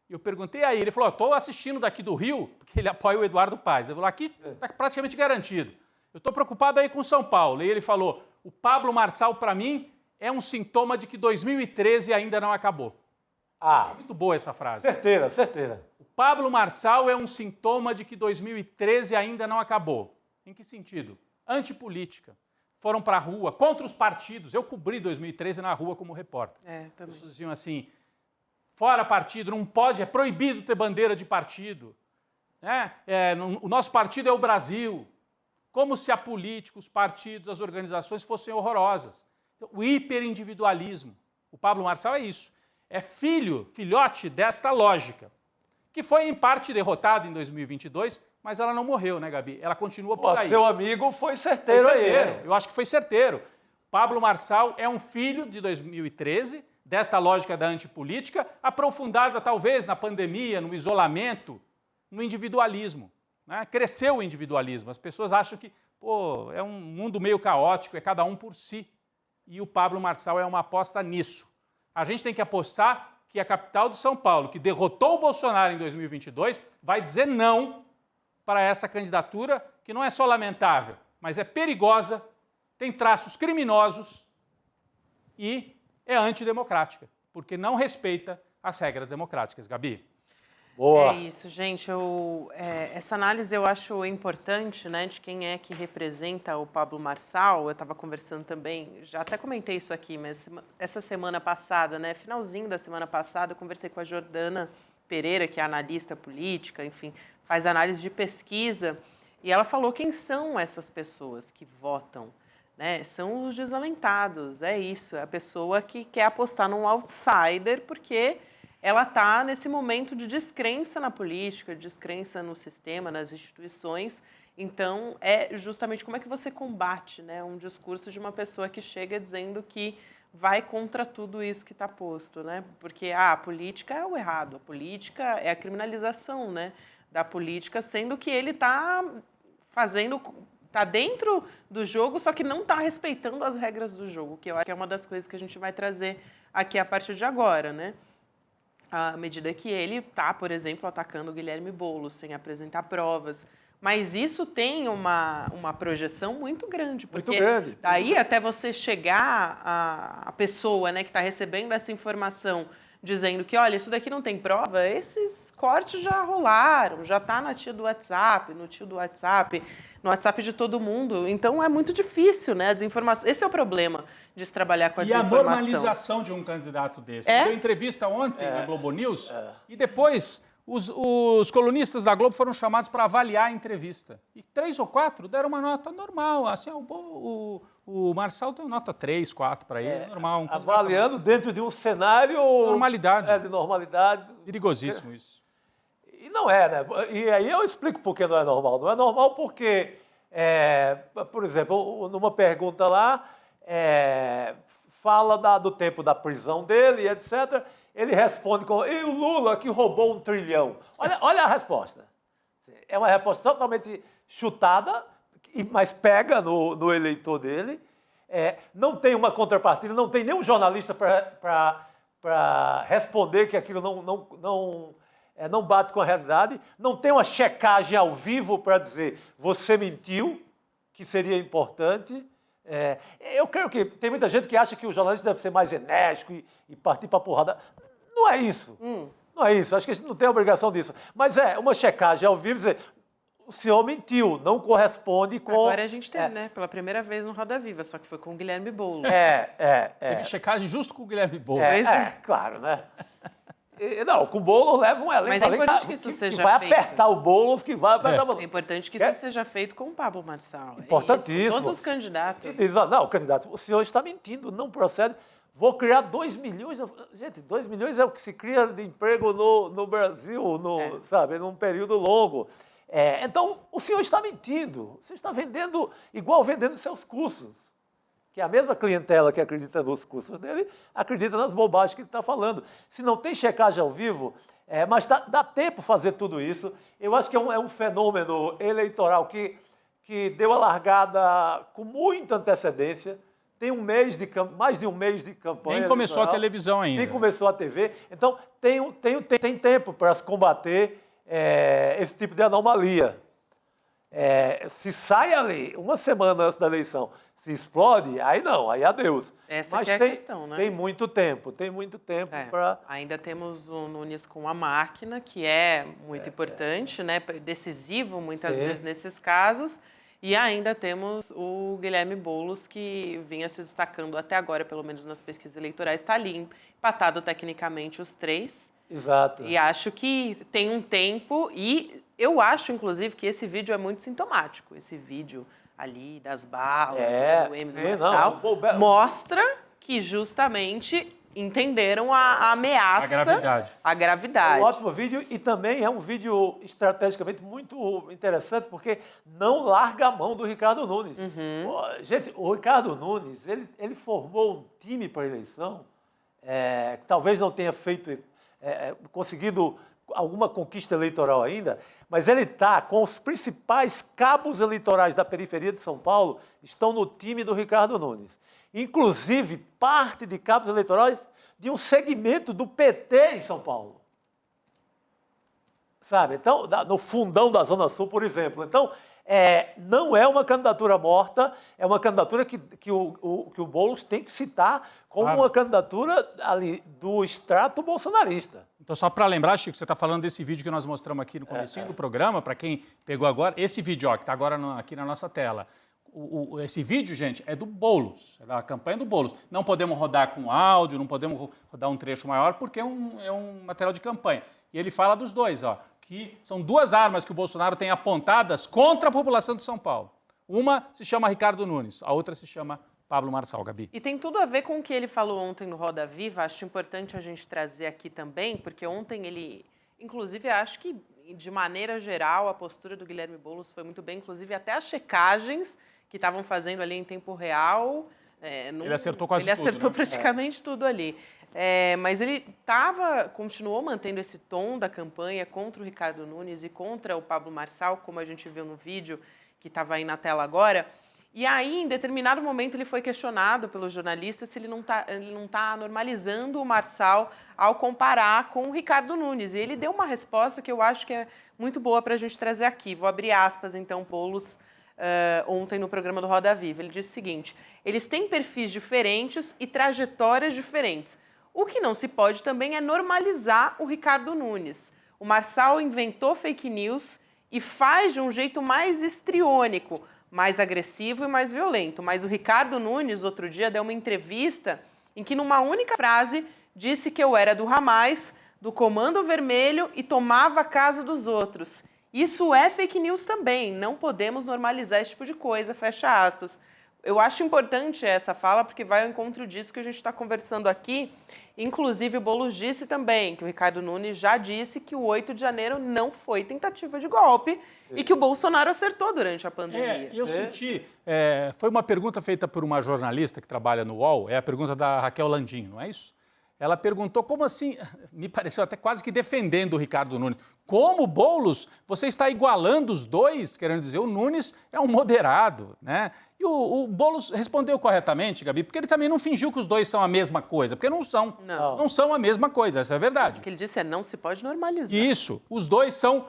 Eu perguntei a ele, ele falou, estou assistindo daqui do Rio, porque ele apoia o Eduardo Paes. Ele falou, aqui está praticamente garantido. Eu estou preocupado aí com São Paulo. E ele falou, o Pablo Marçal, para mim, é um sintoma de que 2013 ainda não acabou. Muito boa essa frase. Certeira, certeira. O Pablo Marçal é um sintoma de que 2013 ainda não acabou. Em que sentido? Antipolítica. Foram para a rua, contra os partidos. Eu cobri 2013 na rua como repórter. Também. As pessoas diziam assim, fora partido, não pode, é proibido ter bandeira de partido. O nosso partido é o Brasil. Como se a política, os partidos, as organizações fossem horrorosas. Então, o hiperindividualismo. O Pablo Marçal é isso. É filhote desta lógica, que foi em parte derrotada em 2022, mas ela não morreu, né, Gabi? Ela continua por aí. Seu amigo foi certeiro, aí. Eu acho que foi certeiro. Pablo Marçal é um filho de 2013, desta lógica da antipolítica, aprofundada talvez na pandemia, no isolamento, no individualismo. Né? Cresceu o individualismo. As pessoas acham que é um mundo meio caótico, é cada um por si. E o Pablo Marçal é uma aposta nisso. A gente tem que apostar que a capital de São Paulo, que derrotou o Bolsonaro em 2022, vai dizer não para essa candidatura, que não é só lamentável, mas é perigosa, tem traços criminosos e é antidemocrática, porque não respeita as regras democráticas. Gabi? Boa. É isso, gente. Essa análise eu acho importante, né, de quem é que representa o Pablo Marçal. Eu estava conversando também, já até comentei isso aqui, mas essa semana passada, né, finalzinho da semana passada, eu conversei com a Jordana Pereira, que é analista política, enfim, faz análise de pesquisa, e ela falou quem são essas pessoas que votam. Né? São os desalentados, é isso, é a pessoa que quer apostar num outsider porque ela está nesse momento de descrença na política, descrença no sistema, nas instituições. Então, é justamente como é que você combate, né, um discurso de uma pessoa que chega dizendo que vai contra tudo isso que está posto, né? Porque a política é o errado, a política é a criminalização, né, da política, sendo que ele está está dentro do jogo, só que não está respeitando as regras do jogo, que eu acho que é uma das coisas que a gente vai trazer aqui a partir de agora, né? À medida que ele está, por exemplo, atacando o Guilherme Boulos sem apresentar provas. Mas isso tem uma projeção muito grande. Porque muito grande. Daí até você chegar a pessoa, né, que está recebendo essa informação dizendo que, olha, isso daqui não tem prova, esses cortes já rolaram, já está na tia do WhatsApp, no tio do WhatsApp, no WhatsApp de todo mundo. Então é muito difícil, né? A desinformação. Esse é o problema de se trabalhar com a desinformação. E a normalização de um candidato desse. Deu entrevista ontem na Globo News e depois os colunistas da Globo foram chamados para avaliar a entrevista. E 3 ou 4 deram uma nota normal. Assim, o Marçal deu nota 3, 4 para ele, normal. Avaliando dentro de um cenário... Normalidade. De normalidade. Perigosíssimo isso. E não é, né? E aí eu explico por que não é normal. Não é normal porque, por exemplo, numa pergunta lá, fala do tempo da prisão dele, etc., ele responde com, e o Lula que roubou 1 trilhão. Olha a resposta. É uma resposta totalmente chutada, mas pega no eleitor dele. Não tem uma contrapartida, não tem nenhum jornalista para responder que aquilo não bate com a realidade. Não tem uma checagem ao vivo para dizer, você mentiu, que seria importante. Eu creio que tem muita gente que acha que o jornalista deve ser mais enérgico e partir para a porrada. Não é isso. Não é isso. Acho que a gente não tem a obrigação disso. Mas uma checagem ao vivo, dizer, o senhor mentiu, não corresponde com... Agora a gente teve, né? Pela primeira vez no Roda Viva, só que foi com o Guilherme Boulos. Teve checagem justo com o Guilherme Boulos. Claro, né? Não, com o Boulos leva um elenco. Mas é importante que isso seja vai feito. apertar o Boulos, que vai apertar o É importante que isso seja feito com o Pablo Marçal. Importantíssimo. É isso, todos os candidatos. E diz, não, candidato, o senhor está mentindo, não procede. Vou criar 2 milhões. Gente, 2 milhões é o que se cria de emprego no Brasil, sabe, num período longo. Então, o senhor está mentindo. Você está vendendo, igual vendendo seus cursos. Que é a mesma clientela que acredita nos cursos dele, acredita nas bobagens que ele está falando. Se não tem checagem ao vivo, mas dá tempo fazer tudo isso. Eu acho que é um fenômeno eleitoral que deu a largada com muita antecedência. Tem mais de um mês de campanha. Nem começou a televisão ainda. Nem começou a TV. Então, tem tempo para se combater esse tipo de anomalia. Se sai ali, uma semana antes da eleição, se explode, aí não, aí adeus. Essa Mas que é a questão, né? Tem muito tempo para... Ainda temos o Nunes com a máquina, que é muito importante, né? Decisivo muitas vezes nesses casos. E ainda temos o Guilherme Boulos, que vinha se destacando até agora, pelo menos nas pesquisas eleitorais, está ali empatado tecnicamente os 3. Exato. E acho que tem um tempo, e eu acho, inclusive, que esse vídeo é muito sintomático. Esse vídeo ali das balas, do M do Marçal, mostra que justamente entenderam a ameaça, a gravidade. Um ótimo vídeo, e também é um vídeo estrategicamente muito interessante, porque não larga a mão do Ricardo Nunes. Gente, o Ricardo Nunes, ele formou um time para a eleição, que talvez não tenha conseguido alguma conquista eleitoral ainda, mas ele está com os principais cabos eleitorais da periferia de São Paulo, estão no time do Ricardo Nunes. Inclusive, parte de cabos eleitorais de um segmento do PT em São Paulo. Sabe? Então, no fundão da Zona Sul, por exemplo. Então, não é uma candidatura morta, é uma candidatura que o Boulos tem que citar como uma candidatura ali do extrato bolsonarista. Então, só para lembrar, Chico, você está falando desse vídeo que nós mostramos aqui no comecinho do programa, para quem pegou agora, esse vídeo que está agora aqui na nossa tela. Esse vídeo, gente, é do Boulos, é da campanha do Boulos. Não podemos rodar com áudio, não podemos rodar um trecho maior, porque é um material de campanha. E ele fala dos dois, que são 2 armas que o Bolsonaro tem apontadas contra a população de São Paulo. Uma se chama Ricardo Nunes, a outra se chama Pablo Marçal, Gabi. E tem tudo a ver com o que ele falou ontem no Roda Viva, acho importante a gente trazer aqui também, porque ontem ele, inclusive, acho que, de maneira geral, a postura do Guilherme Boulos foi muito bem, inclusive até as checagens que estavam fazendo ali em tempo real. Ele acertou quase tudo. Ele acertou praticamente tudo ali. Mas ele continuou mantendo esse tom da campanha contra o Ricardo Nunes e contra o Pablo Marçal, como a gente viu no vídeo que estava aí na tela agora. E aí, em determinado momento, ele foi questionado pelos jornalistas se ele não tá normalizando o Marçal ao comparar com o Ricardo Nunes. E ele deu uma resposta que eu acho que é muito boa para a gente trazer aqui. Vou abrir aspas, então, Boulos, ontem no programa do Roda Viva. Ele disse o seguinte: eles têm perfis diferentes e trajetórias diferentes. O que não se pode também é normalizar o Ricardo Nunes. O Marçal inventou fake news e faz de um jeito mais histriônico, mais agressivo e mais violento. Mas o Ricardo Nunes, outro dia, deu uma entrevista em que, numa única frase, disse que eu era do Hamas, do Comando Vermelho e tomava a casa dos outros. Isso é fake news também, não podemos normalizar esse tipo de coisa, fecha aspas. Eu acho importante essa fala, porque vai ao encontro disso que a gente está conversando aqui. Inclusive, o Boulos disse também que o Ricardo Nunes já disse que o 8 de janeiro não foi tentativa de golpe e que o Bolsonaro acertou durante a pandemia. Eu senti... foi uma pergunta feita por uma jornalista que trabalha no UOL, é a pergunta da Raquel Landim, não é isso? Ela perguntou como assim, me pareceu até quase que defendendo o Ricardo Nunes. Como, Boulos, você está igualando os dois? Querendo dizer, o Nunes é um moderado, né? E o Boulos respondeu corretamente, Gabi, porque ele também não fingiu que os dois são a mesma coisa, porque não são. Não são a mesma coisa, essa é a verdade. O que ele disse não se pode normalizar. Isso, os dois são...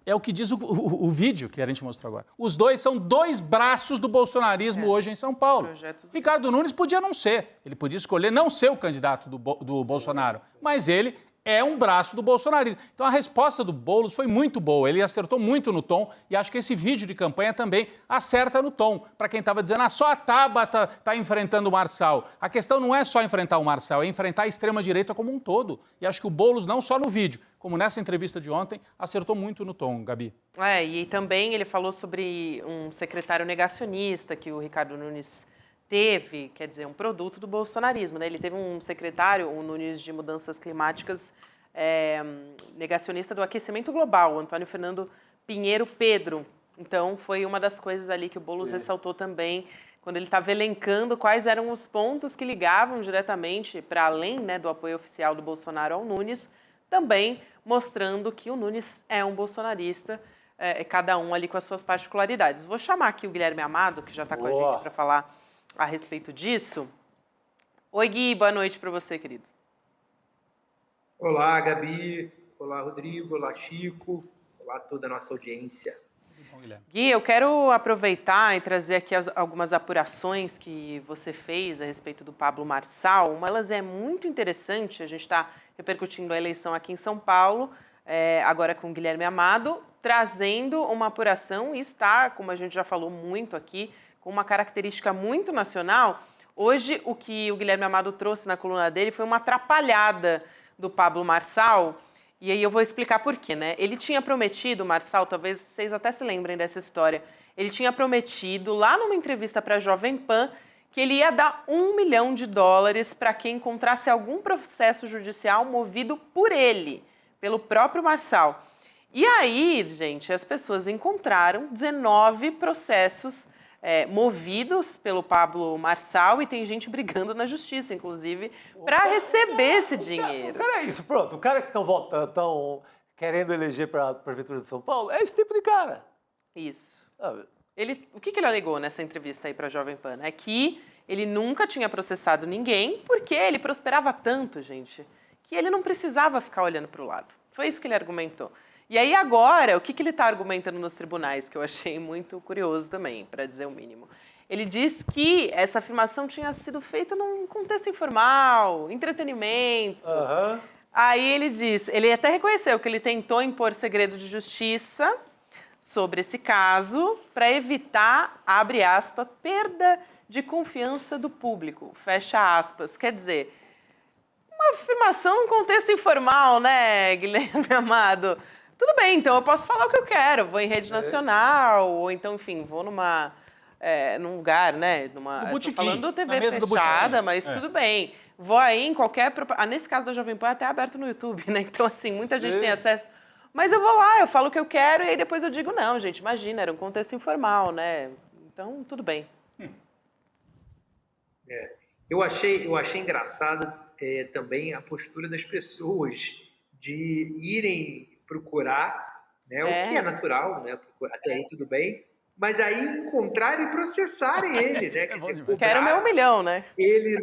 É o que diz o vídeo que a gente mostrou agora. Os dois são 2 braços do bolsonarismo hoje em São Paulo. Ricardo Nunes podia não ser. Ele podia escolher não ser o candidato do Bolsonaro. Mas ele é um braço do bolsonarismo. Então a resposta do Boulos foi muito boa, ele acertou muito no tom e acho que esse vídeo de campanha também acerta no tom. Para quem estava dizendo, só a Tabata está enfrentando o Marçal. A questão não é só enfrentar o Marçal, é enfrentar a extrema-direita como um todo. E acho que o Boulos, não só no vídeo, como nessa entrevista de ontem, acertou muito no tom, Gabi. E também ele falou sobre um secretário negacionista que o Ricardo Nunes teve, quer dizer, um produto do bolsonarismo, né? Ele teve um secretário, o Nunes, de Mudanças Climáticas, negacionista do aquecimento global, o Antônio Fernando Pinheiro Pedro. Então, foi uma das coisas ali que o Boulos ressaltou também, quando ele estava elencando quais eram os pontos que ligavam diretamente, para além, né, do apoio oficial do Bolsonaro ao Nunes, também mostrando que o Nunes é um bolsonarista, cada um ali com as suas particularidades. Vou chamar aqui o Guilherme Amado, que já está com a gente para falar a respeito disso. Oi, Gui, boa noite para você, querido. Olá, Gabi. Olá, Rodrigo. Olá, Chico. Olá, toda a nossa audiência. Gui, eu quero aproveitar e trazer aqui algumas apurações que você fez a respeito do Pablo Marçal. Uma delas é muito interessante, a gente está repercutindo a eleição aqui em São Paulo, agora com o Guilherme Amado, trazendo uma apuração, e isso está, como a gente já falou muito aqui, com uma característica muito nacional. Hoje, o que o Guilherme Amado trouxe na coluna dele foi uma atrapalhada do Pablo Marçal, e aí eu vou explicar por quê, né? Ele tinha prometido, Marçal, talvez vocês até se lembrem dessa história, ele tinha prometido, lá numa entrevista para a Jovem Pan, que ele ia dar $1 milhão para quem encontrasse algum processo judicial movido por ele, pelo próprio Marçal. E aí, gente, as pessoas encontraram 19 processos movidos pelo Pablo Marçal, e tem gente brigando na justiça, inclusive, para receber esse dinheiro. O cara é isso, pronto. O cara que estão querendo eleger para a Prefeitura de São Paulo é esse tipo de cara. Isso. O que ele alegou nessa entrevista aí para a Jovem Pan? É que ele nunca tinha processado ninguém, porque ele prosperava tanto, gente, que ele não precisava ficar olhando para o lado. Foi isso que ele argumentou. E aí agora, o que ele está argumentando nos tribunais, que eu achei muito curioso também, para dizer o mínimo. Ele diz que essa afirmação tinha sido feita num contexto informal, entretenimento. Aí ele diz, ele até reconheceu que ele tentou impor segredo de justiça sobre esse caso para evitar, abre aspas, perda de confiança do público, fecha aspas. Quer dizer, uma afirmação num contexto informal, né, Guilherme Amado? Tudo bem, então eu posso falar o que eu quero, vou em rede nacional, ou então, enfim, vou num lugar, né? Tô falando do TV fechada, mas tudo bem. Vou aí em qualquer... nesse caso da Jovem Pan é até aberto no YouTube, né? Então, assim, muita gente tem acesso. Mas eu vou lá, eu falo o que eu quero, e aí depois eu digo, não, gente, imagina, era um contexto informal, né? Então, tudo bem. Eu achei engraçado também a postura das pessoas de irem procurar, né, o que é natural, né, até aí tudo bem, mas aí encontrarem e processarem ele, né? Quero meu $1 milhão, né? Ele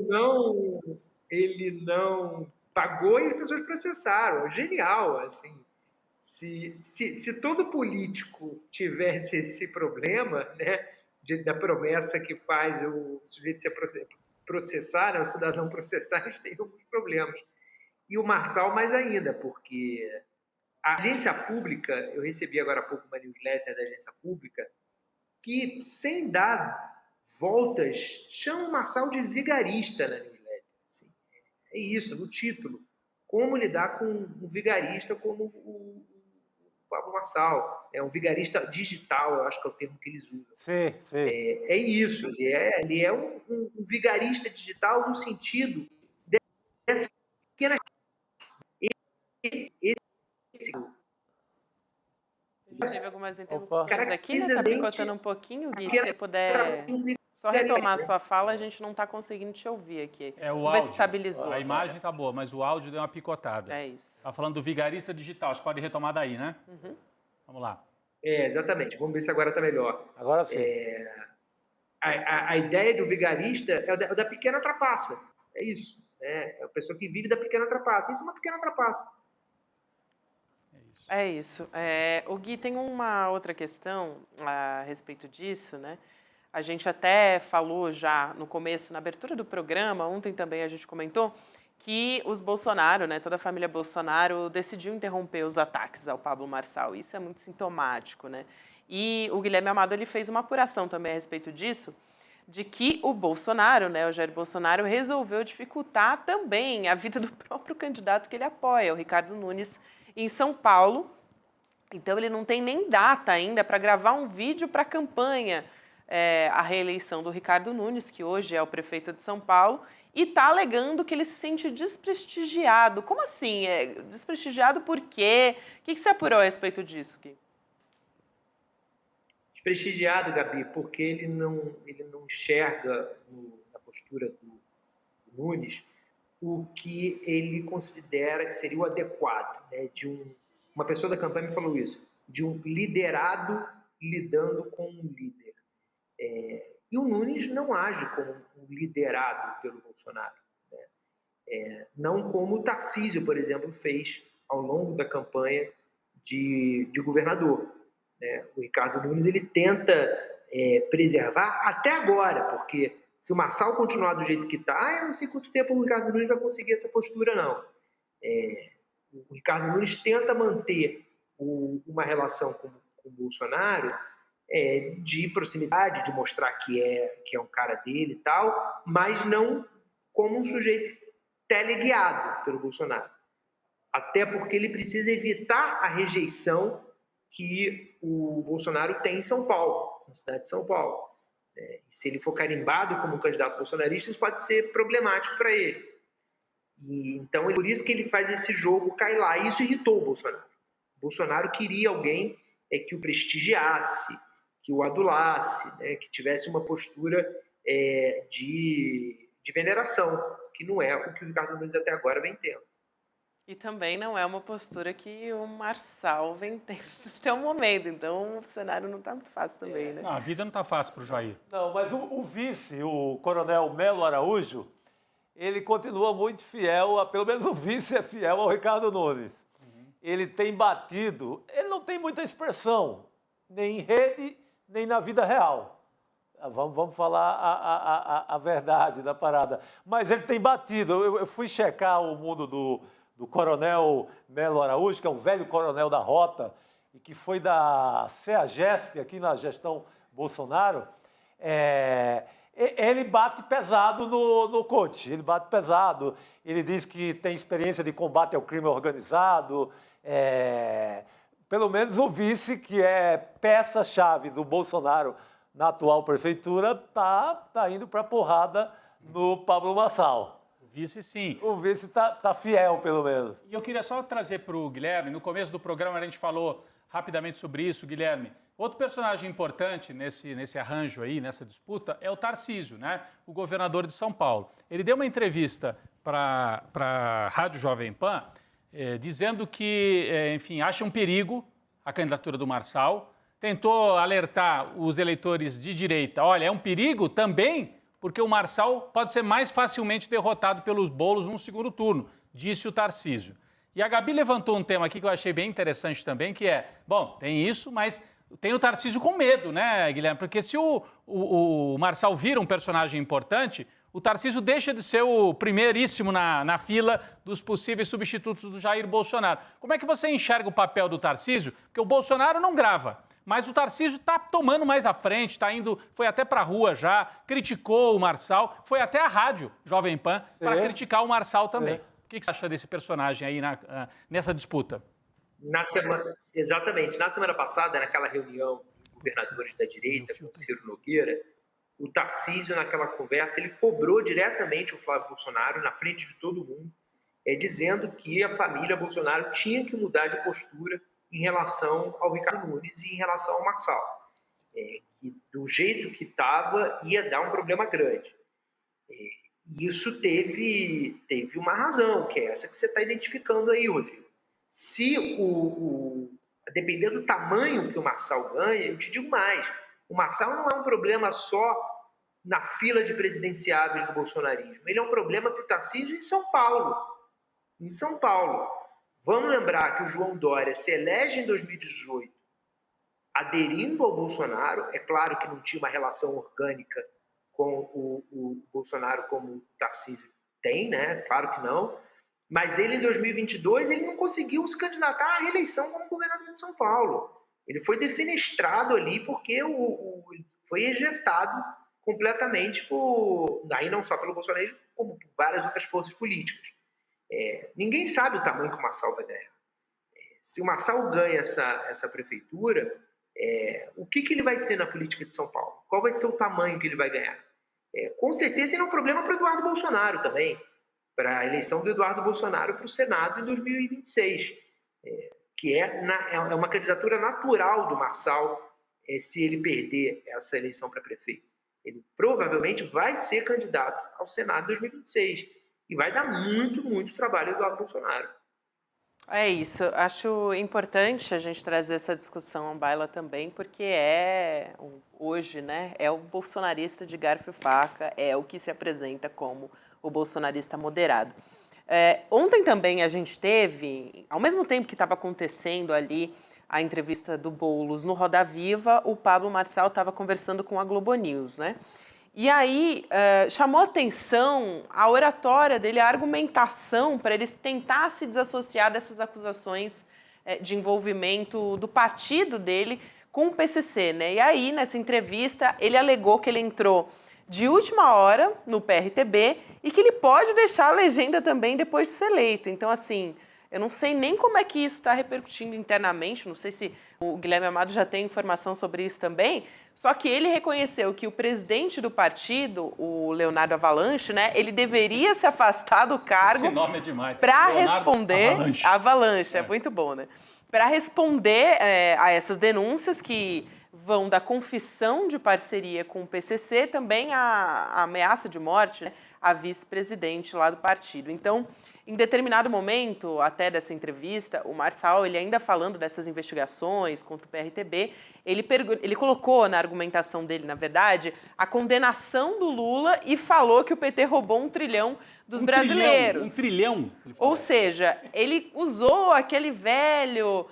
não pagou e as pessoas processaram. Genial, assim. Se todo político tivesse esse problema, né, da promessa que faz o sujeito se processar, né, o cidadão processar, eles têm alguns problemas. E o Marçal mais ainda, porque a agência pública, eu recebi agora há pouco uma newsletter da agência pública, que, sem dar voltas, chama o Marçal de vigarista na newsletter. Assim, é isso, no título. Como lidar com um vigarista como o Pablo Marçal. É um vigarista digital, eu acho que é o termo que eles usam. Sim. É isso, ele é um vigarista digital no sentido dessa pequena... A gente teve algumas interrupções aqui, né? Tá picotando um pouquinho, Gui. Se você puder só retomar a sua fala, a gente não tá conseguindo te ouvir aqui. O áudio. Estabilizou. A imagem tá boa, mas o áudio deu uma picotada. É isso. Tá falando do vigarista digital, você pode retomar daí, né? Vamos lá. Exatamente. Vamos ver se agora tá melhor. Agora sim. A ideia do vigarista é o da pequena trapaça. É isso. É a pessoa que vive da pequena trapaça. Isso é uma pequena trapaça. É isso. O Gui, tem uma outra questão a respeito disso, né? A gente até falou já no começo, na abertura do programa, ontem também a gente comentou, que os Bolsonaro, né, toda a família Bolsonaro, decidiu interromper os ataques ao Pablo Marçal. Isso é muito sintomático, né? E o Guilherme Amado ele fez uma apuração também a respeito disso, de que o Bolsonaro, né, o Jair Bolsonaro, resolveu dificultar também a vida do próprio candidato que ele apoia, o Ricardo Nunes, em São Paulo. Então, ele não tem nem data ainda para gravar um vídeo para a campanha, a reeleição do Ricardo Nunes, que hoje é o prefeito de São Paulo, e está alegando que ele se sente desprestigiado. Como assim? Desprestigiado por quê? O que você apurou a respeito disso, Gui? Desprestigiado, Gabi, porque ele não enxerga na postura do Nunes o que ele considera que seria o adequado, né? Uma pessoa da campanha me falou isso, de um liderado lidando com um líder. E o Nunes não age como um liderado pelo Bolsonaro, né? Não como o Tarcísio, por exemplo, fez ao longo da campanha de governador. O Ricardo Nunes ele tenta preservar até agora, porque se o Marçal continuar do jeito que está, eu não sei quanto tempo o Ricardo Nunes vai conseguir essa postura, não. O Ricardo Nunes tenta manter uma relação com o Bolsonaro de proximidade, de mostrar que é um cara dele e tal, mas não como um sujeito teleguiado pelo Bolsonaro. Até porque ele precisa evitar a rejeição que o Bolsonaro tem em São Paulo, na cidade de São Paulo. E se ele for carimbado como um candidato bolsonarista, isso pode ser problemático para ele. Então, é por isso que ele faz esse jogo cair lá. E isso irritou o Bolsonaro. O Bolsonaro queria alguém que o prestigiasse, que o adulasse, né, que tivesse uma postura de veneração, que não é o que o Ricardo Nunes até agora vem tendo. E também não é uma postura que o Marçal vem tendo até o momento. Então, o cenário não está muito fácil também, né? Não, a vida não está fácil para o Jair. Não, mas o vice, o coronel Melo Araújo, ele continua muito fiel, pelo menos o vice é fiel ao Ricardo Nunes. Ele tem batido, ele não tem muita expressão, nem em rede, nem na vida real. Vamos falar a verdade da parada. Mas ele tem batido. Eu fui checar o mundo do coronel Melo Araújo, que é um velho coronel da Rota, e que foi da CEAGESP, aqui na gestão Bolsonaro. Ele bate pesado no coach, ele bate pesado. Ele diz que tem experiência de combate ao crime organizado. Pelo menos o vice, que é peça-chave do Bolsonaro na atual prefeitura, tá indo para porrada no Pablo Marçal. Vice, sim. O vice está fiel, pelo menos. E eu queria só trazer para o Guilherme, no começo do programa a gente falou rapidamente sobre isso, Guilherme. Outro personagem importante nesse arranjo aí, nessa disputa, é o Tarcísio, né? O governador de São Paulo. Ele deu uma entrevista para a Rádio Jovem Pan, dizendo que, enfim, acha um perigo a candidatura do Marçal, tentou alertar os eleitores de direita, olha, é um perigo também, porque o Marçal pode ser mais facilmente derrotado pelos bolos no segundo turno, disse o Tarcísio. E a Gabi levantou um tema aqui que eu achei bem interessante também, que bom, tem isso, mas tem o Tarcísio com medo, né, Guilherme? Porque se o Marçal vira um personagem importante, o Tarcísio deixa de ser o primeiríssimo na fila dos possíveis substitutos do Jair Bolsonaro. Como é que você enxerga o papel do Tarcísio? Porque o Bolsonaro não grava, mas o Tarcísio está tomando mais à frente, foi até para a rua já, criticou o Marçal, foi até a rádio Jovem Pan para criticar o Marçal também. O que você acha desse personagem aí nessa disputa? Exatamente. Na semana passada, naquela reunião de governadores da direita com o Ciro Nogueira, o Tarcísio, naquela conversa, ele cobrou diretamente o Flávio Bolsonaro na frente de todo mundo, dizendo que a família Bolsonaro tinha que mudar de postura em relação ao Ricardo Nunes e em relação ao Marçal. Que do jeito que estava, ia dar um problema grande. Isso teve uma razão, que é essa que você está identificando aí, Rodrigo. Se depender do tamanho que o Marçal ganha, eu te digo mais, o Marçal não é um problema só na fila de presidenciáveis do bolsonarismo, ele é um problema para o Tarcísio em São Paulo. Em São Paulo. Vamos lembrar que o João Dória se elege em 2018 aderindo ao Bolsonaro. É claro que não tinha uma relação orgânica com o Bolsonaro como o Tarcísio tem, né? Claro que não. Mas ele, em 2022, ele não conseguiu se candidatar à reeleição como governador de São Paulo. Ele foi defenestrado ali porque foi ejetado completamente aí não só pelo bolsonarismo, como por várias outras forças políticas. Ninguém sabe o tamanho que o Marçal vai ganhar. Se o Marçal ganha essa prefeitura, o que ele vai ser na política de São Paulo? Qual vai ser o tamanho que ele vai ganhar? Com certeza ele é um problema para o Eduardo Bolsonaro também, para a eleição do Eduardo Bolsonaro para o Senado em 2026, que é uma candidatura natural do Marçal, se ele perder essa eleição para prefeito. Ele provavelmente vai ser candidato ao Senado em 2026 e vai dar muito, muito trabalho ao Eduardo Bolsonaro. É isso, acho importante a gente trazer essa discussão à baila também, porque hoje, né, é o bolsonarista de garfo e faca, é o que se apresenta como o bolsonarista moderado. Ontem também a gente teve, ao mesmo tempo que estava acontecendo ali a entrevista do Boulos no Roda Viva, o Pablo Marçal estava conversando com a Globo News, né? E aí chamou atenção a oratória dele, a argumentação para eles tentar se desassociar dessas acusações de envolvimento do partido dele com o PCC, né? E aí, nessa entrevista, ele alegou que ele entrou de última hora no PRTB e que ele pode deixar a legenda também depois de ser eleito. Então, assim, eu não sei nem como é que isso está repercutindo internamente, não sei se o Guilherme Amado já tem informação sobre isso também, só que ele reconheceu que o presidente do partido, o Leonardo Avalanche, né, ele deveria se afastar do cargo. Esse nome é demais. Para responder... Avalanche, é muito bom, né? Para responder a essas denúncias que vão da confissão de parceria com o PCC, também a ameaça de morte, né, à vice-presidente lá do partido. Então, em determinado momento, até dessa entrevista, o Marçal, ele ainda falando dessas investigações contra o PRTB, ele colocou na argumentação dele, na verdade, a condenação do Lula e falou que o PT roubou 1 trilhão dos brasileiros. 1 trilhão? Ou seja, ele usou aquele velho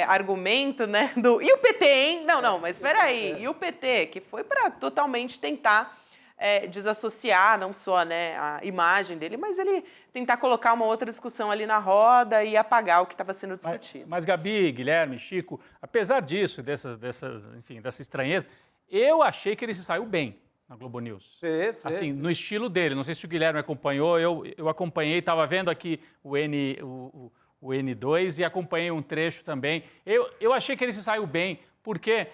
argumento, né, e o PT, hein? Não, mas espera aí. E o PT, que foi para totalmente tentar desassociar não só, né, a imagem dele, mas ele tentar colocar uma outra discussão ali na roda e apagar o que estava sendo discutido. Mas Gabi, Guilherme, Chico, apesar disso, dessa estranheza, eu achei que ele se saiu bem na Globo News. Assim, no estilo dele. Não sei se o Guilherme acompanhou, eu acompanhei, estava vendo aqui o N2 e acompanhei um trecho também. Eu achei que ele se saiu bem, porque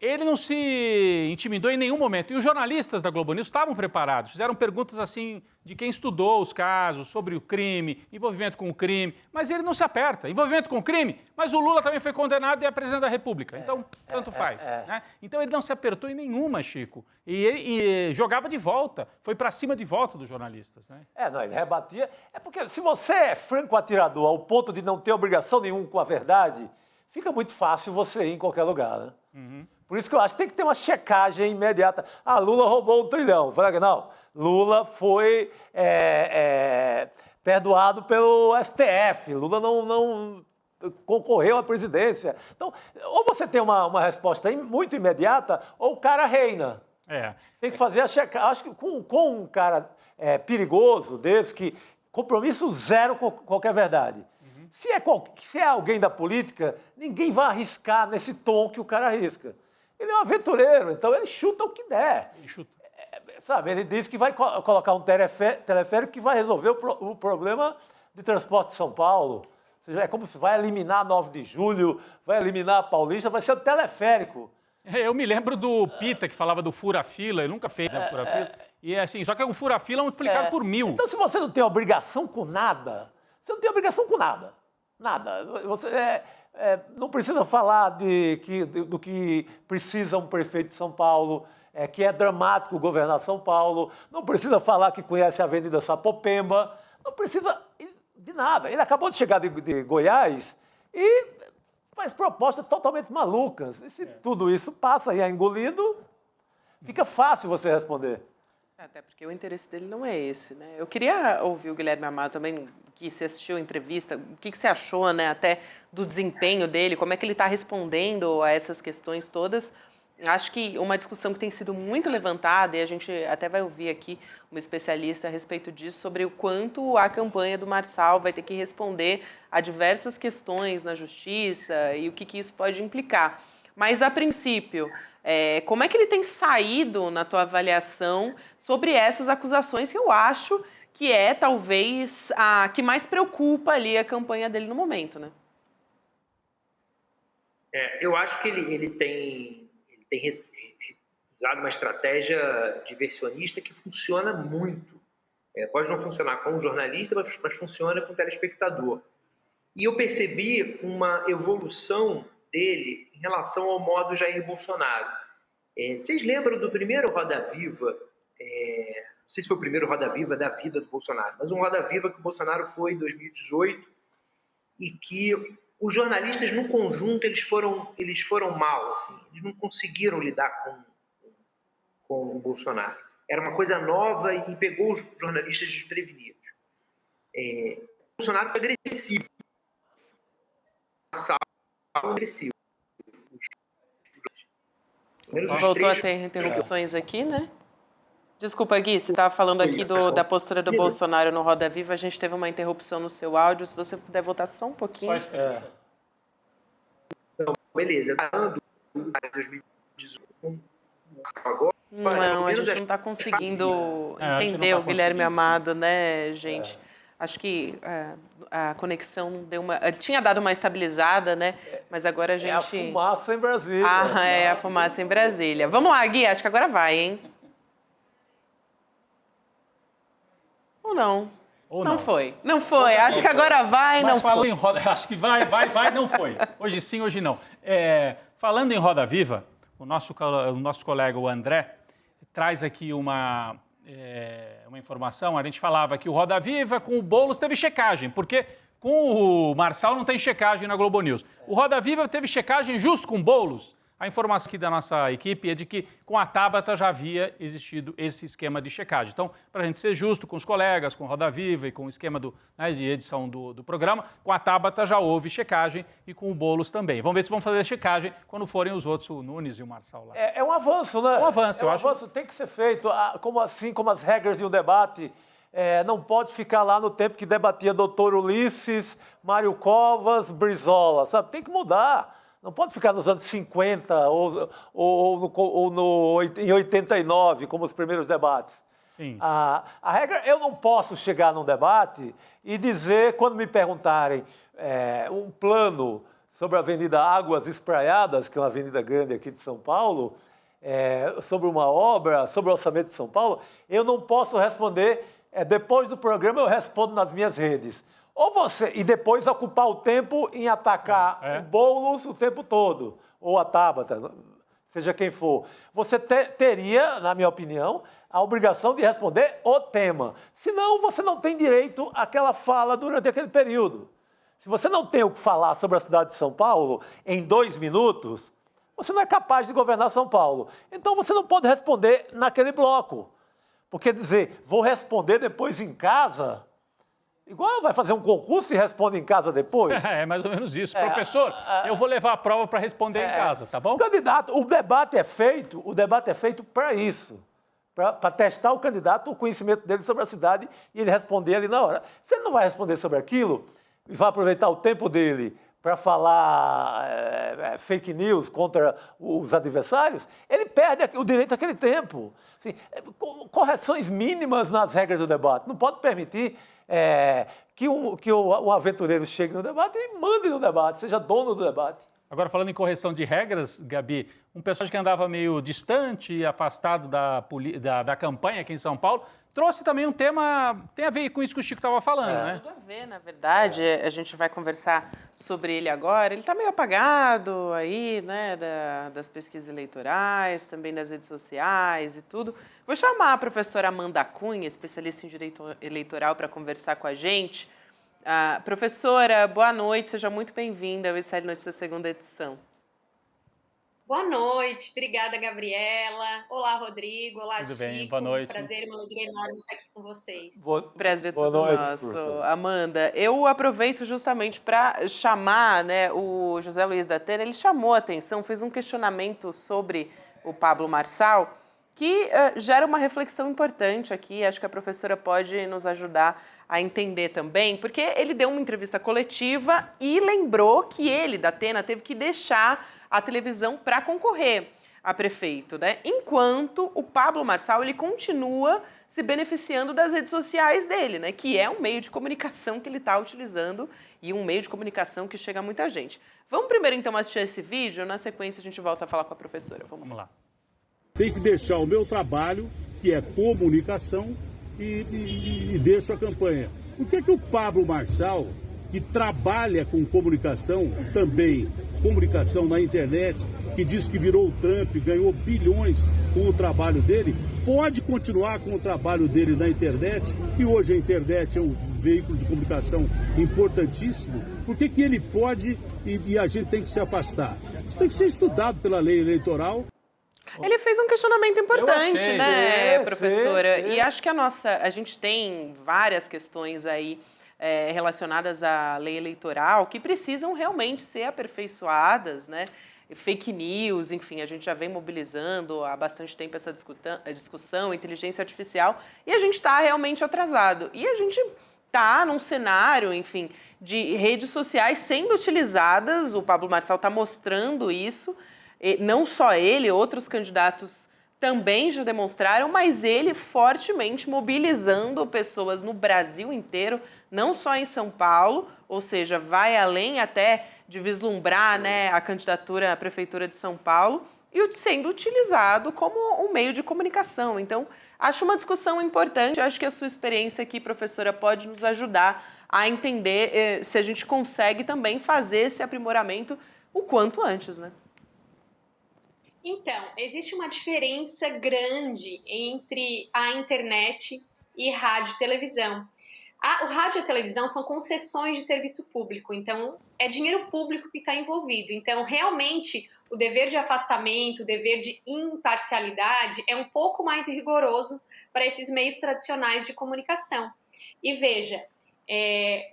ele não se intimidou em nenhum momento. E os jornalistas da Globo News estavam preparados, fizeram perguntas assim de quem estudou os casos, sobre o crime, envolvimento com o crime, mas ele não se aperta. Envolvimento com o crime, mas o Lula também foi condenado e é presidente da República. Então, tanto faz. Né? Então, ele não se apertou em nenhuma, Chico. E jogava de volta, foi para cima de volta dos jornalistas. Né? Não, ele rebatia. É porque se você é franco atirador ao ponto de não ter obrigação nenhuma com a verdade, fica muito fácil você ir em qualquer lugar, né? Uhum. Por isso que eu acho que tem que ter uma checagem imediata. Lula roubou 1 trilhão. Não, Lula foi perdoado pelo STF. Lula não concorreu à presidência. Então, ou você tem uma resposta muito imediata, ou o cara reina. Tem que fazer a checagem. Acho que com um cara perigoso desse, que compromisso zero com qualquer verdade. Uhum. Se é alguém da política, ninguém vai arriscar nesse tom que o cara arrisca. Ele é um aventureiro, então ele chuta o que der. Ele diz que vai colocar um teleférico que vai resolver o problema de transporte de São Paulo. Ou seja, é como se vai eliminar a 9 de julho, vai eliminar a Paulista, vai ser o teleférico. Eu me lembro do Pita, que falava do fura-fila, ele nunca fez, né, fura-fila. E assim, só que é um fura-fila multiplicado por 1000. Então, se você não tem obrigação com nada, você não tem obrigação com nada. Nada. Você não precisa falar do que precisa um prefeito de São Paulo, que é dramático governar São Paulo, não precisa falar que conhece a Avenida Sapopemba, não precisa de nada. Ele acabou de chegar de Goiás e faz propostas totalmente malucas. E se tudo isso passa e é engolido, fica fácil você responder. Até porque o interesse dele não é esse, né? Eu queria ouvir o Guilherme Amado também, que você assistiu a entrevista, o que você achou, né, até do desempenho dele, como é que ele está respondendo a essas questões todas. Acho que uma discussão que tem sido muito levantada, e a gente até vai ouvir aqui uma especialista a respeito disso, sobre o quanto a campanha do Marçal vai ter que responder a diversas questões na justiça e o que isso pode implicar. Mas, a princípio, como é que ele tem saído na tua avaliação sobre essas acusações que eu acho que é, talvez, a que mais preocupa ali a campanha dele no momento, né? Eu acho que ele tem usado uma estratégia diversionista que funciona muito. Pode não funcionar com o jornalista, mas funciona com o telespectador. E eu percebi uma evolução dele em relação ao modo Jair Bolsonaro. Vocês lembram do primeiro Roda Viva? Não sei se foi o primeiro Roda Viva da vida do Bolsonaro, mas um Roda Viva que o Bolsonaro foi em 2018 e que os jornalistas, no conjunto, eles foram mal, assim. Eles não conseguiram lidar com o Bolsonaro. Era uma coisa nova e pegou os jornalistas desprevenidos. O Bolsonaro foi agressivo. Agressivo. Voltou a ter interrupções aqui, né? Desculpa, Gui, você estava falando aqui da postura do Bolsonaro no Roda Viva, a gente teve uma interrupção no seu áudio, se você puder voltar só um pouquinho. Então, beleza. Agora, não, a gente não está conseguindo entender o Guilherme Amado, né, gente? Acho que a conexão deu tinha dado uma estabilizada, né? Mas agora a gente... É a fumaça em Brasília. É a fumaça em Brasília. Vamos lá, Gui, acho que agora vai, hein? Ou não? Não foi. Não foi. Acho que agora vai, não foi. Mas falou em roda... Acho que vai, não foi. Hoje sim, hoje não. Falando em Roda Viva, o nosso colega, o André, traz aqui uma informação. A gente falava que o Roda Viva com o Boulos teve checagem, porque com o Marçal não tem checagem na Globo News. O Roda Viva teve checagem justo com o Boulos. A informação aqui da nossa equipe é de que com a Tabata já havia existido esse esquema de checagem. Então, para a gente ser justo com os colegas, com o Roda Viva e com o esquema de edição do programa, com a Tabata já houve checagem e com o Boulos também. Vamos ver se vão fazer a checagem quando forem os outros, o Nunes e o Marçal lá. É um avanço, né? Um avanço, eu acho. Avanço, tem que ser feito, como as regras de um debate. Não pode ficar lá no tempo que debatia Dr. Ulisses, Mário Covas, Brizola, sabe? Tem que mudar. Não pode ficar nos anos 50 ou em 89, como os primeiros debates. Sim. A regra, eu não posso chegar num debate e dizer, quando me perguntarem um plano sobre a Avenida Águas Espraiadas, que é uma avenida grande aqui de São Paulo, sobre uma obra, sobre o orçamento de São Paulo, eu não posso responder, depois do programa eu respondo nas minhas redes. Ou você, e depois ocupar o tempo em atacar o Boulos o tempo todo, ou a Tabata, seja quem for. Você teria, na minha opinião, a obrigação de responder o tema. Senão, você não tem direito àquela fala durante aquele período. Se você não tem o que falar sobre a cidade de São Paulo em 2 minutos, você não é capaz de governar São Paulo. Então, você não pode responder naquele bloco. Porque dizer, vou responder depois em casa... Igual vai fazer um concurso e responde em casa depois? É mais ou menos isso. Professor, eu vou levar a prova para responder em casa, tá bom? Candidato, o debate é feito para isso. Para testar o candidato, o conhecimento dele sobre a cidade e ele responder ali na hora. Se ele não vai responder sobre aquilo e vai aproveitar o tempo dele para falar fake news contra os adversários, ele perde o direito àquele tempo. Assim, correções mínimas nas regras do debate. Não pode permitir que o aventureiro chegue no debate e mande no debate, seja dono do debate. Agora, falando em correção de regras, Gabi, um personagem que andava meio distante e afastado da campanha aqui em São Paulo, trouxe também um tema, tem a ver com isso que o Chico estava falando, né? Tudo a ver, na verdade, a gente vai conversar sobre ele agora. Ele está meio apagado aí, né, das pesquisas eleitorais, também das redes sociais e tudo. Vou chamar a professora Amanda Cunha, especialista em direito eleitoral, para conversar com a gente. Professora, boa noite, seja muito bem-vinda ao ICL Notícias, segunda edição. Boa noite, obrigada, Gabriela. Olá, Rodrigo. Olá, Tudo Chico. bem, boa noite. Prazer, uma alegria enorme estar aqui com vocês. Prazer Boa todo noite, nosso. professor. Amanda, eu aproveito justamente para chamar, né, o José Luiz da Atena, ele chamou a atenção, fez um questionamento sobre o Pablo Marçal, que gera uma reflexão importante aqui, acho que a professora pode nos ajudar a entender também, porque ele deu uma entrevista coletiva e lembrou que ele, da Atena, teve que deixar a televisão para concorrer a prefeito, né? Enquanto o Pablo Marçal, ele continua se beneficiando das redes sociais dele, né? Que é um meio de comunicação que ele está utilizando e um meio de comunicação que chega a muita gente. Vamos primeiro, então, assistir esse vídeo, na sequência a gente volta a falar com a professora. Vamos lá. Tem que deixar o meu trabalho, que é comunicação, e deixo a campanha. Por que o Pablo Marçal, que trabalha com comunicação também, comunicação na internet, que diz que virou o Trump, ganhou bilhões com o trabalho dele, pode continuar com o trabalho dele na internet, e hoje a internet é um veículo de comunicação importantíssimo, por que ele pode e a gente tem que se afastar? Isso tem que ser estudado pela lei eleitoral. Ele fez um questionamento importante, achei. né, professora? Sim. E acho que a gente tem várias questões aí relacionadas à lei eleitoral que precisam realmente ser aperfeiçoadas, né? Fake news, enfim, a gente já vem mobilizando há bastante tempo essa discussão, inteligência artificial, e a gente está realmente atrasado. E a gente está num cenário, enfim, de redes sociais sendo utilizadas, o Pablo Marçal está mostrando isso, e não só ele, outros candidatos também já demonstraram, mas ele fortemente mobilizando pessoas no Brasil inteiro, não só em São Paulo, ou seja, vai além até de vislumbrar, né, a candidatura à Prefeitura de São Paulo, e sendo utilizado como um meio de comunicação. Então, acho uma discussão importante, acho que a sua experiência aqui, professora, pode nos ajudar a entender se a gente consegue também fazer esse aprimoramento o quanto antes, né? Então, existe uma diferença grande entre a internet e rádio e televisão. O rádio e a televisão são concessões de serviço público, então é dinheiro público que está envolvido. Então, realmente, o dever de afastamento, o dever de imparcialidade é um pouco mais rigoroso para esses meios tradicionais de comunicação. E veja,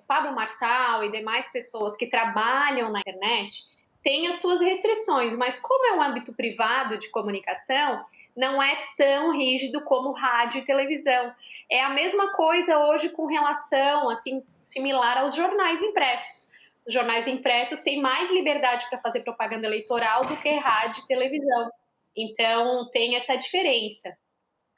Pablo Marçal e demais pessoas que trabalham na internet tem as suas restrições, mas como é um âmbito privado de comunicação, não é tão rígido como rádio e televisão. É a mesma coisa hoje com relação, assim, similar aos jornais impressos. Os jornais impressos têm mais liberdade para fazer propaganda eleitoral do que rádio e televisão. Então, tem essa diferença.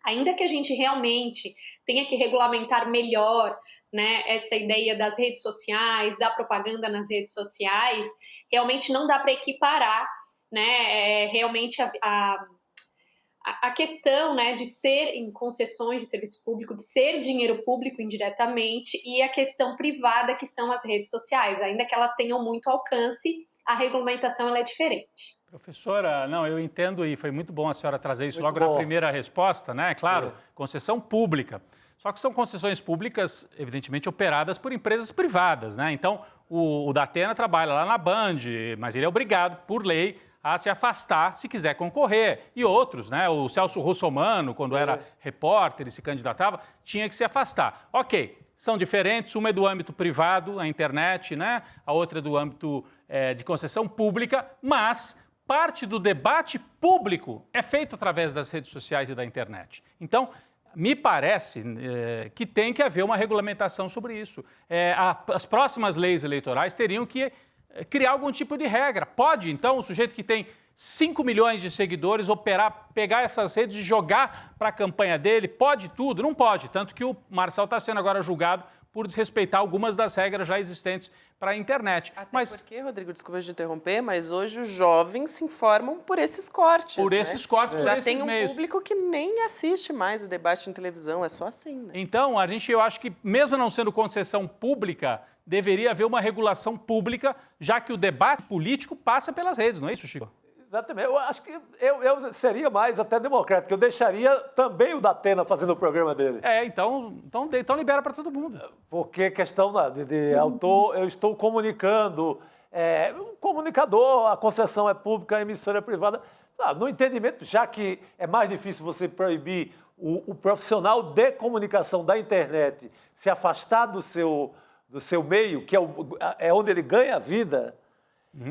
Ainda que a gente realmente tenha que regulamentar melhor, né, essa ideia das redes sociais, da propaganda nas redes sociais, realmente não dá para equiparar, né, realmente a questão, né, de ser em concessões de serviço público, de ser dinheiro público indiretamente, e a questão privada, que são as redes sociais. Ainda que elas tenham muito alcance, a regulamentação ela é diferente. Professora, não, eu entendo e foi muito bom a senhora trazer isso logo na primeira resposta, né? Claro, concessão pública. Só que são concessões públicas, evidentemente, operadas por empresas privadas, né? Então, o da Atena trabalha lá na Band, mas ele é obrigado, por lei, a se afastar se quiser concorrer. E outros, né? O Celso Russomano, quando era repórter e se candidatava, tinha que se afastar. Ok, são diferentes, uma é do âmbito privado, a internet, né? A outra é do âmbito de concessão pública, mas parte do debate público é feito através das redes sociais e da internet. Então, me parece que tem que haver uma regulamentação sobre isso. As próximas leis eleitorais teriam que criar algum tipo de regra. Pode, então, o sujeito que tem 5 milhões de seguidores pegar essas redes e jogar para a campanha dele? Pode tudo? Não pode. Tanto que o Marçal está sendo agora julgado por desrespeitar algumas das regras já existentes para a internet. Até porque, Rodrigo, desculpa de interromper, mas hoje os jovens se informam por esses cortes. Por esses cortes, por esses meios. Já tem um público que nem assiste mais o debate em televisão, é só assim, né? Então, eu acho que, mesmo não sendo concessão pública, deveria haver uma regulação pública, já que o debate político passa pelas redes, não é isso, Chico? Exatamente. Eu acho que eu seria mais até democrático. Eu deixaria também o da Atena fazendo o programa dele. Então libera para todo mundo. Porque questão eu estou comunicando, um comunicador, a concessão é pública, a emissora é privada. No entendimento, já que é mais difícil você proibir o profissional de comunicação da internet se afastar do seu meio, que é onde ele ganha a vida,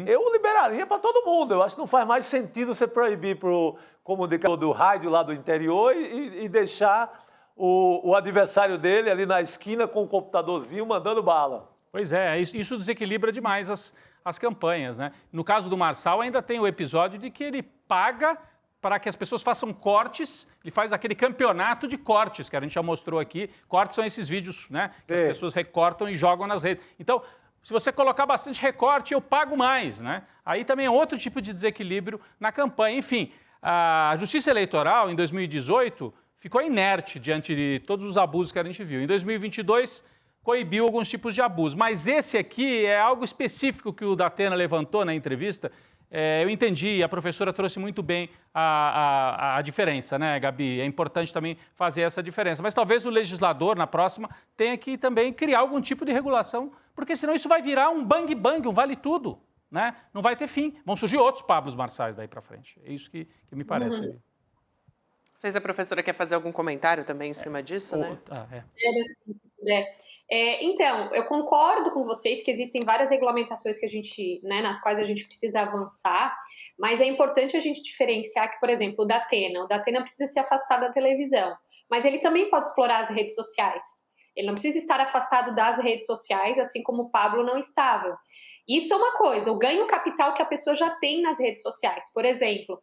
eu liberaria para todo mundo. Eu acho que não faz mais sentido você proibir para o comunicador do rádio lá do interior e deixar o adversário dele ali na esquina com o computadorzinho mandando bala. Pois é, isso desequilibra demais as campanhas, né? No caso do Marçal, ainda tem o episódio de que ele paga para que as pessoas façam cortes, ele faz aquele campeonato de cortes que a gente já mostrou aqui. Cortes são esses vídeos, né, que as pessoas recortam e jogam nas redes. Então, se você colocar bastante recorte, eu pago mais, né? Aí também é outro tipo de desequilíbrio na campanha. Enfim, a Justiça Eleitoral, em 2018, ficou inerte diante de todos os abusos que a gente viu. Em 2022, coibiu alguns tipos de abuso. Mas esse aqui é algo específico que o Datena levantou na entrevista. Eu entendi, a professora trouxe muito bem a diferença, né, Gabi? É importante também fazer essa diferença. Mas talvez o legislador, na próxima, tenha que também criar algum tipo de regulação, porque senão isso vai virar um bang-bang, um vale-tudo, né? Não vai ter fim. Vão surgir outros Pablos Marçais daí para frente. É isso que me parece. Não sei se a professora quer fazer algum comentário também em cima disso, né? Então, eu concordo com vocês que existem várias regulamentações que a gente, né, nas quais a gente precisa avançar, mas é importante a gente diferenciar que, por exemplo, o Datena precisa se afastar da televisão, mas ele também pode explorar as redes sociais. Ele não precisa estar afastado das redes sociais, assim como o Pablo não estava. Isso é uma coisa, o ganho capital que a pessoa já tem nas redes sociais. Por exemplo,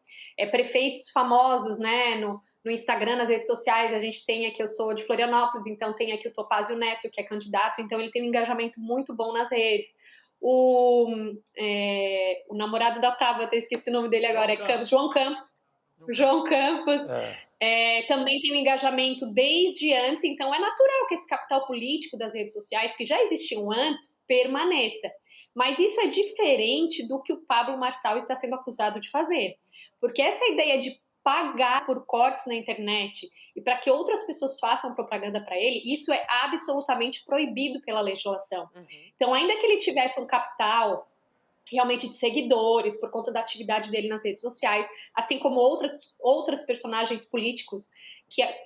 prefeitos famosos, né, no Instagram, nas redes sociais, a gente tem aqui, eu sou de Florianópolis, então tem aqui o Topázio Neto, que é candidato, então ele tem um engajamento muito bom nas redes. O namorado da Tava, eu até esqueci o nome dele agora, João Campos. Também tem um engajamento desde antes, então é natural que esse capital político das redes sociais, que já existiam antes, permaneça. Mas isso é diferente do que o Pablo Marçal está sendo acusado de fazer. Porque essa ideia de pagar por cortes na internet e para que outras pessoas façam propaganda para ele, isso é absolutamente proibido pela legislação. Então, ainda que ele tivesse um capital realmente de seguidores por conta da atividade dele nas redes sociais, assim como outras personagens políticos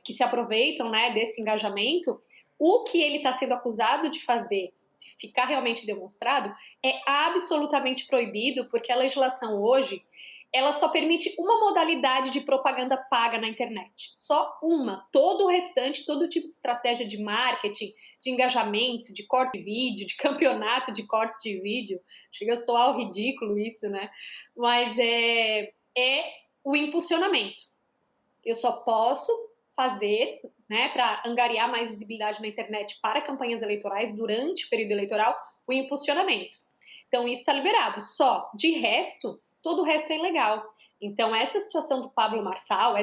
que se aproveitam, né, desse engajamento, o que ele está sendo acusado de fazer, se ficar realmente demonstrado, é absolutamente proibido, porque a legislação hoje ela só permite uma modalidade de propaganda paga na internet. Só uma. Todo o restante, todo tipo de estratégia de marketing, de engajamento, de corte de vídeo, de campeonato de cortes de vídeo. Chega a soar ridículo isso, né? Mas é o impulsionamento. Eu só posso fazer, né, para angariar mais visibilidade na internet para campanhas eleitorais durante o período eleitoral, o impulsionamento. Então, isso está liberado. Só. De resto, todo o resto é ilegal. Então, essa situação do Pablo Marçal,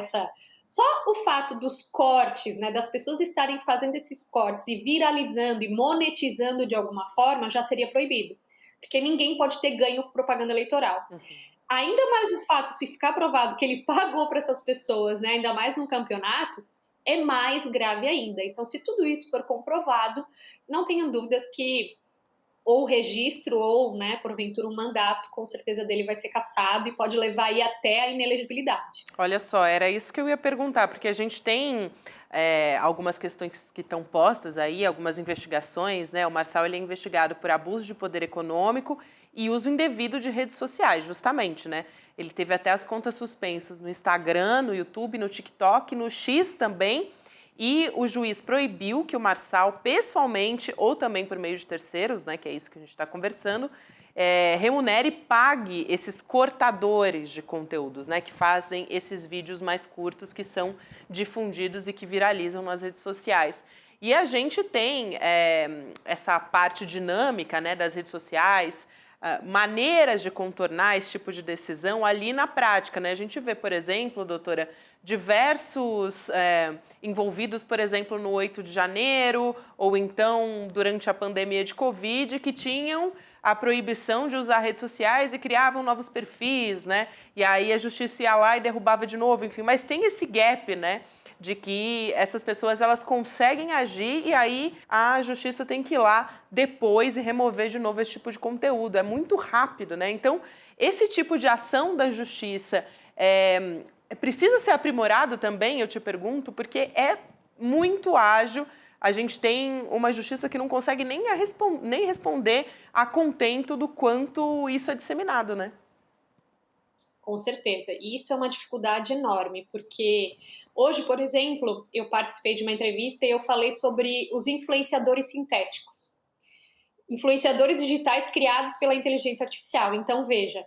só o fato dos cortes, né, das pessoas estarem fazendo esses cortes e viralizando e monetizando de alguma forma, já seria proibido. Porque ninguém pode ter ganho com propaganda eleitoral. Ainda mais o fato, se ficar provado que ele pagou para essas pessoas, né, ainda mais num campeonato, é mais grave ainda. Então, se tudo isso for comprovado, não tenham dúvidas que ou registro, ou, né, porventura, um mandato, com certeza dele vai ser cassado e pode levar aí até a inelegibilidade. Olha só, era isso que eu ia perguntar, porque a gente tem algumas questões que estão postas aí, algumas investigações, né? O Marçal, ele é investigado por abuso de poder econômico e uso indevido de redes sociais, justamente, né? Ele teve até as contas suspensas no Instagram, no YouTube, no TikTok, no X também. E o juiz proibiu que o Marçal, pessoalmente ou também por meio de terceiros, né, que é isso que a gente está conversando, remunere e pague esses cortadores de conteúdos, né, que fazem esses vídeos mais curtos que são difundidos e que viralizam nas redes sociais. E a gente tem essa parte dinâmica, né, das redes sociais, maneiras de contornar esse tipo de decisão ali na prática, né? A gente vê, por exemplo, doutora, diversos envolvidos, por exemplo, no 8 de janeiro, ou então durante a pandemia de Covid, que tinham a proibição de usar redes sociais e criavam novos perfis, né? E aí a justiça ia lá e derrubava de novo, enfim. Mas tem esse gap, né, de que essas pessoas elas conseguem agir e aí a justiça tem que ir lá depois e remover de novo esse tipo de conteúdo. É muito rápido, né? Então, esse tipo de ação da justiça precisa ser aprimorado também, eu te pergunto, porque é muito ágil. A gente tem uma justiça que não consegue nem responder a contento do quanto isso é disseminado, né? Com certeza. E isso é uma dificuldade enorme, porque hoje, por exemplo, eu participei de uma entrevista e eu falei sobre os influenciadores sintéticos. Influenciadores digitais criados pela inteligência artificial. Então, veja,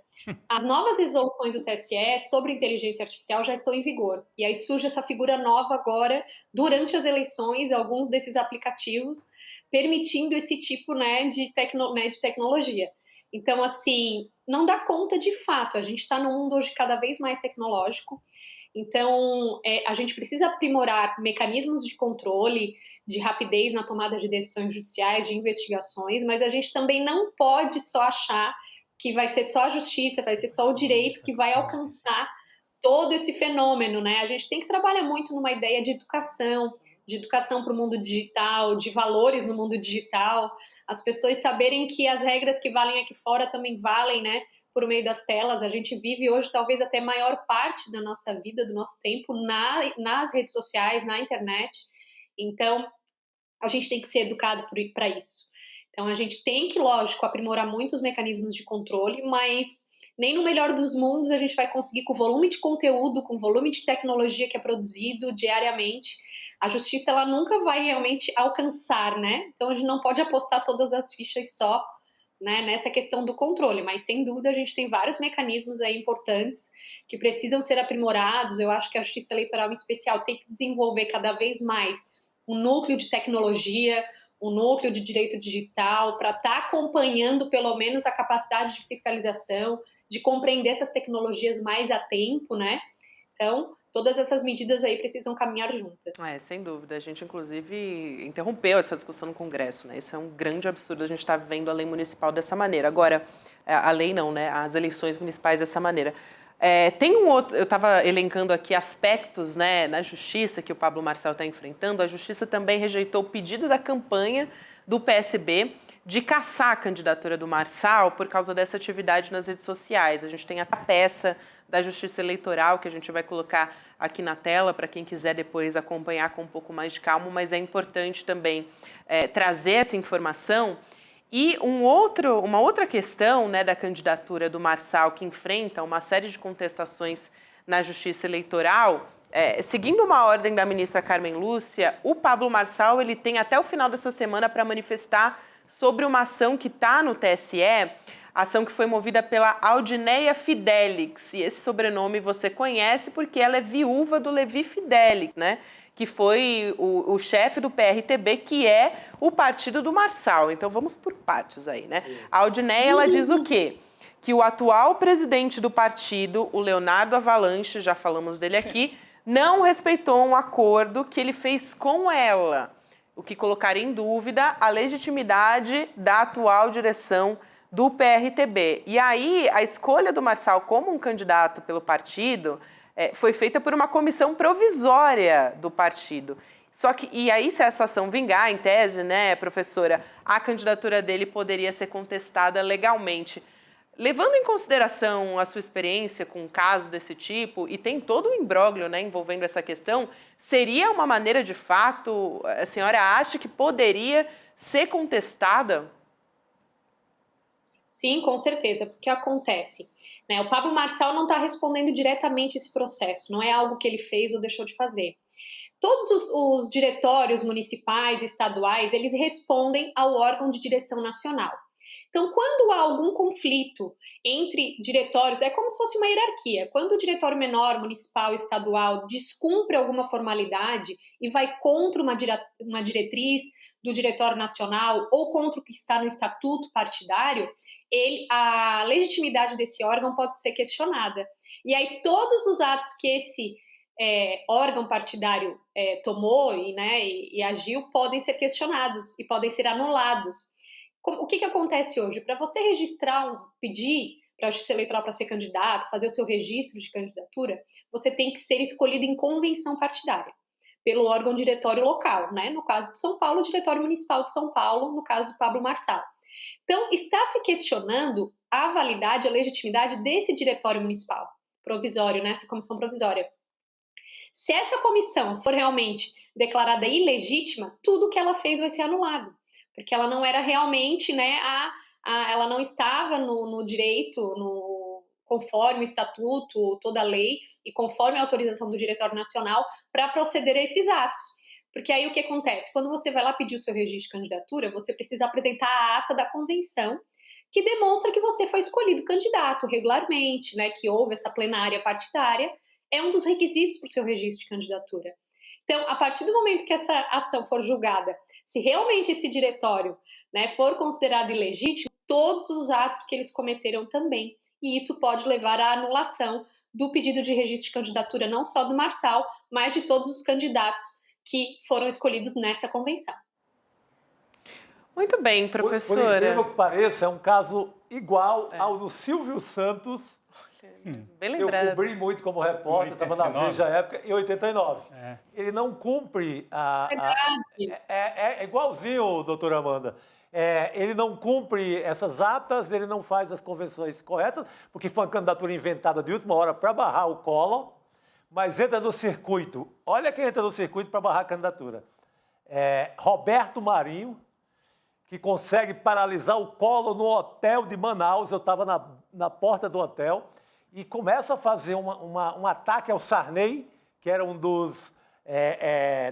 as novas resoluções do TSE sobre inteligência artificial já estão em vigor. E aí surge essa figura nova agora, durante as eleições, alguns desses aplicativos, permitindo esse tipo, né, de tecnologia. Então, assim, não dá conta de fato. A gente está num mundo hoje cada vez mais tecnológico. Então, a gente precisa aprimorar mecanismos de controle, de rapidez na tomada de decisões judiciais, de investigações, mas a gente também não pode só achar que vai ser só a justiça, vai ser só o direito que vai alcançar todo esse fenômeno, né? A gente tem que trabalhar muito numa ideia de educação para o mundo digital, de valores no mundo digital, as pessoas saberem que as regras que valem aqui fora também valem, né? Por meio das telas. A gente vive hoje talvez até maior parte da nossa vida, do nosso tempo, nas redes sociais, na internet. Então, a gente tem que ser educado para isso. Então, a gente tem que, lógico, aprimorar muito os mecanismos de controle, mas nem no melhor dos mundos a gente vai conseguir, com o volume de conteúdo, com o volume de tecnologia que é produzido diariamente, a justiça ela nunca vai realmente alcançar, né? Então, a gente não pode apostar todas as fichas só, né, nessa questão do controle, mas sem dúvida a gente tem vários mecanismos aí importantes que precisam ser aprimorados. Eu acho que a Justiça Eleitoral em especial tem que desenvolver cada vez mais um núcleo de tecnologia, um núcleo de direito digital, para estar acompanhando pelo menos a capacidade de fiscalização, de compreender essas tecnologias mais a tempo, né? Então, todas essas medidas aí precisam caminhar juntas. Sem dúvida. A gente, inclusive, interrompeu essa discussão no Congresso, né? Isso é um grande absurdo a gente estar vendo a lei municipal dessa maneira. Agora, a lei não, né? As eleições municipais dessa maneira. Tem um outro, eu estava elencando aqui aspectos, né, na justiça que o Pablo Marçal está enfrentando. A justiça também rejeitou o pedido da campanha do PSB de cassar a candidatura do Marçal por causa dessa atividade nas redes sociais. A gente tem a peça da Justiça Eleitoral que a gente vai colocar aqui na tela para quem quiser depois acompanhar com um pouco mais de calma, mas é importante também trazer essa informação. E uma outra questão, né, da candidatura do Marçal, que enfrenta uma série de contestações na Justiça Eleitoral, seguindo uma ordem da ministra Carmen Lúcia, o Pablo Marçal ele tem até o final dessa semana para manifestar sobre uma ação que está no TSE, ação que foi movida pela Aldineia Fidelix, e esse sobrenome você conhece porque ela é viúva do Levi Fidelix, né? Que foi o chefe do PRTB, que é o partido do Marçal. Então, vamos por partes aí, né? A Aldineia, ela diz o quê? Que o atual presidente do partido, o Leonardo Avalanche, já falamos dele aqui, não respeitou um acordo que ele fez com ela, o que colocaria em dúvida a legitimidade da atual direção do PRTB. E aí, a escolha do Marçal como um candidato pelo partido foi feita por uma comissão provisória do partido. Só que, e aí, se essa ação vingar, em tese, né, professora, a candidatura dele poderia ser contestada legalmente. Levando em consideração a sua experiência com casos desse tipo, e tem todo um imbróglio, né, envolvendo essa questão, seria uma maneira, de fato, a senhora acha que poderia ser contestada? Sim, com certeza. O que acontece? O Pablo Marçal não está respondendo diretamente esse processo, não é algo que ele fez ou deixou de fazer. Todos os diretórios municipais, estaduais, eles respondem ao órgão de direção nacional. Então, quando há algum conflito entre diretórios, é como se fosse uma hierarquia. Quando o diretório menor, municipal, estadual, descumpre alguma formalidade e vai contra uma diretriz do diretório nacional ou contra o que está no estatuto partidário, a legitimidade desse órgão pode ser questionada. E aí todos os atos que esse órgão partidário tomou e agiu podem ser questionados e podem ser anulados. O que acontece hoje? Para você pedir para a Justiça Eleitoral para ser candidato, fazer o seu registro de candidatura, você tem que ser escolhido em convenção partidária. pelo órgão diretório local, né? No caso de São Paulo, o Diretório Municipal de São Paulo, no caso do Pablo Marçal. Então, está se questionando a validade, a legitimidade desse diretório municipal provisório, né? Essa comissão provisória. Se essa comissão for realmente declarada ilegítima, tudo que ela fez vai ser anulado, porque ela não era realmente, né, ela não estava no direito, conforme o estatuto, toda a lei e conforme a autorização do Diretório Nacional para proceder a esses atos. Porque aí o que acontece? Quando você vai lá pedir o seu registro de candidatura, você precisa apresentar a ata da convenção que demonstra que você foi escolhido candidato regularmente, né, que houve essa plenária partidária, é um dos requisitos para o seu registro de candidatura. Então, a partir do momento que essa ação for julgada, se realmente esse diretório, né, for considerado ilegítimo, todos os atos que eles cometeram também. E isso pode levar à anulação do pedido de registro de candidatura, não só do Marçal, mas de todos os candidatos que foram escolhidos nessa convenção. Muito bem, professora. Por incrível que pareça, é um caso igual ao do Silvio Santos. Bem lembrado. Eu cobri muito como repórter, estava na Veja à época, em 89. Ele não cumpre É igualzinho, doutora Amanda. Ele não cumpre essas atas, ele não faz as convenções corretas, porque foi uma candidatura inventada de última hora para barrar o Collor, mas entra no circuito. Olha quem entra no circuito para barrar a candidatura. Roberto Marinho, que consegue paralisar o Collor no hotel de Manaus. Eu estava na porta do hotel e começa a fazer um ataque ao Sarney, que era um dos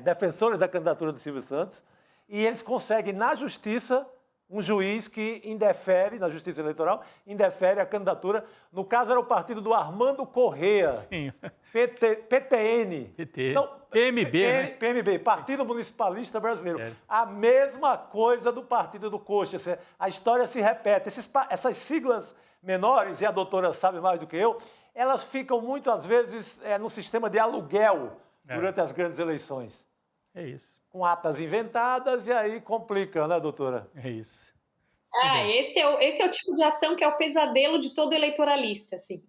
defensores da candidatura do Silvio Santos, e eles conseguem, na justiça, um juiz que indefere, na justiça eleitoral, indefere a candidatura. No caso, era o partido do Armando Corrêa. Sim. PTN. Não, PMB, né? PMB, Partido Municipalista Brasileiro. A mesma coisa do partido do Coxa. A história se repete. Essas siglas menores, e a doutora sabe mais do que eu, elas ficam muito, às vezes, no sistema de aluguel durante as grandes eleições. É isso. Com atas inventadas, e aí complica, né, doutora? É isso. Esse é o tipo de ação que é o pesadelo de todo eleitoralista, assim.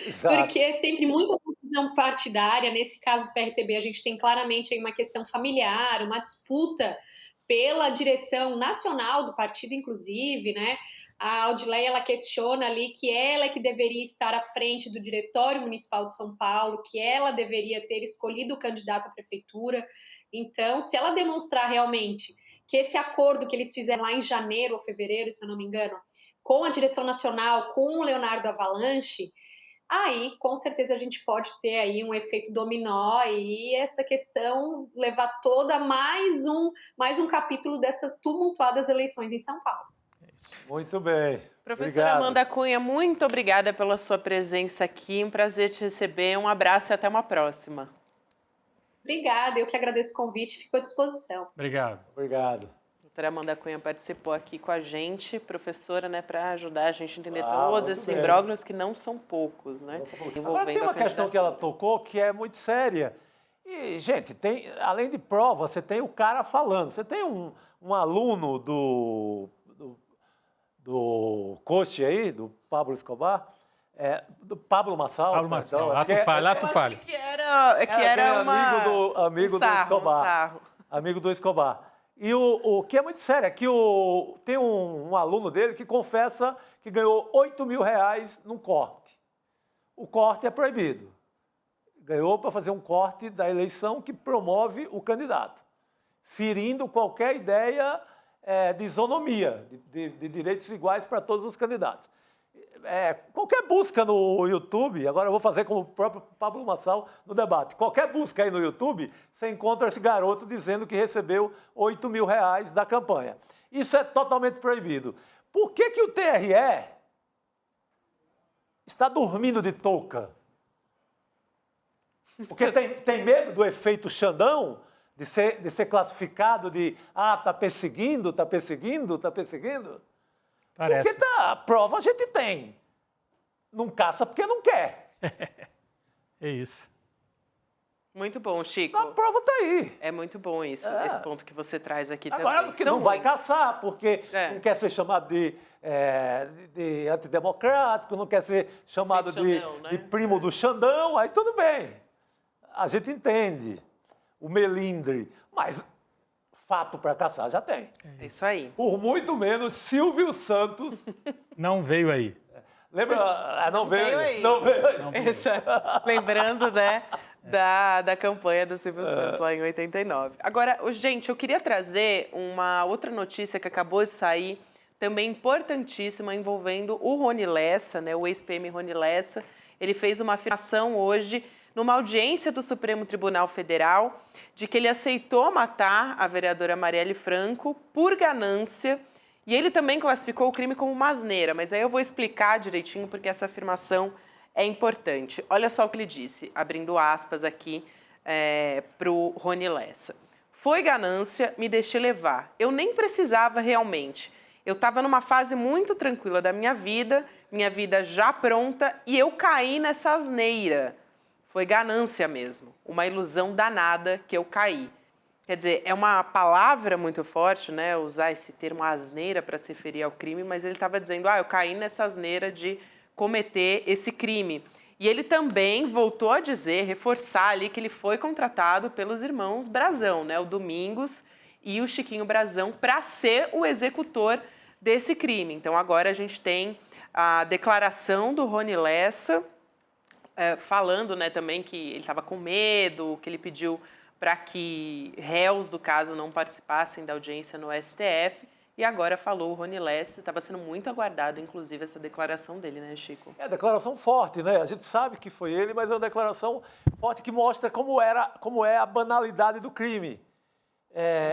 Exato. Porque é sempre muita confusão partidária. Nesse caso do PRTB, a gente tem claramente aí uma questão familiar, uma disputa pela direção nacional do partido, inclusive, né? A Audileia, ela questiona ali que ela é que deveria estar à frente do Diretório Municipal de São Paulo, que ela deveria ter escolhido o candidato à prefeitura. Então, se ela demonstrar realmente que esse acordo que eles fizeram lá em janeiro ou fevereiro, se eu não me engano, com a direção nacional, com o Leonardo Avalanche, aí, com certeza, a gente pode ter aí um efeito dominó e essa questão levar toda mais um capítulo dessas tumultuadas eleições em São Paulo. Muito bem. Professora Amanda Cunha, muito obrigada pela sua presença aqui. Um prazer te receber. Um abraço e até uma próxima. Obrigada, eu que agradeço o convite, fico à disposição. Obrigado. Obrigado. A doutora Amanda Cunha participou aqui com a gente, professora, né, para ajudar a gente a entender todos esses imbróglios que não são poucos, né? Agora tem uma questão que ela tocou que é muito séria. E, gente, além de prova, você tem o cara falando. Você tem um aluno do coach aí, do Pablo Escobar, do Pablo Marçal. Pablo Marçal, lá tu fale, lá tu fale. Que era amigo do Escobar. Amigo do Escobar. E o que é muito sério é que tem um aluno dele que confessa que ganhou R$8 mil num corte. O corte é proibido. Ganhou para fazer um corte da eleição que promove o candidato, ferindo qualquer ideia de isonomia, de direitos iguais para todos os candidatos. Qualquer busca no YouTube, agora eu vou fazer como o próprio Pablo Marçal no debate, qualquer busca aí no YouTube, você encontra esse garoto dizendo que recebeu R$8 mil da campanha. Isso é totalmente proibido. Por que o TRE está dormindo de touca? Porque tem medo do efeito Xandão, de ser classificado tá perseguindo? Parece. Porque a prova a gente tem. Não caça porque não quer. É isso. Muito bom, Chico. A prova está aí. É muito bom isso, esse ponto que você traz aqui Agora, também. que não vai caçar, porque não quer ser chamado de antidemocrático, não quer ser chamado de primo do Xandão, aí tudo bem. A gente entende. o melindre. Mas fato para caçar já tem. É isso aí. Por muito menos, Silvio Santos... Não veio aí. Lembra? Não veio aí. Não veio aí. Lembrando, né, da campanha do Silvio Santos lá em 89. Agora, gente, eu queria trazer uma outra notícia que acabou de sair, também importantíssima, envolvendo o Rony Lessa, né, o ex-PM Rony Lessa. Ele fez uma afirmação hoje, numa audiência do Supremo Tribunal Federal, de que ele aceitou matar a vereadora Marielle Franco por ganância. E ele também classificou o crime como uma asneira, mas aí eu vou explicar direitinho porque essa afirmação é importante. Olha só o que ele disse, abrindo aspas aqui para o Rony Lessa. Foi ganância, me deixei levar. Eu nem precisava realmente. Eu estava numa fase muito tranquila da minha vida já pronta, e eu caí nessa asneira. Foi ganância mesmo, uma ilusão danada que eu caí. Quer dizer, é uma palavra muito forte, né, usar esse termo asneira para se referir ao crime, mas ele estava dizendo, eu caí nessa asneira de cometer esse crime. E ele também voltou a dizer, reforçar ali que ele foi contratado pelos irmãos Brazão, né, o Domingos e o Chiquinho Brazão, para ser o executor desse crime. Então agora a gente tem a declaração do Rony Lessa, falando, né, também que ele estava com medo, que ele pediu para que réus do caso não participassem da audiência no STF, e agora falou o Rony Lessa, estava sendo muito aguardado, inclusive, essa declaração dele, né, Chico? É declaração forte, né? A gente sabe que foi ele, mas é uma declaração forte que mostra como é a banalidade do crime.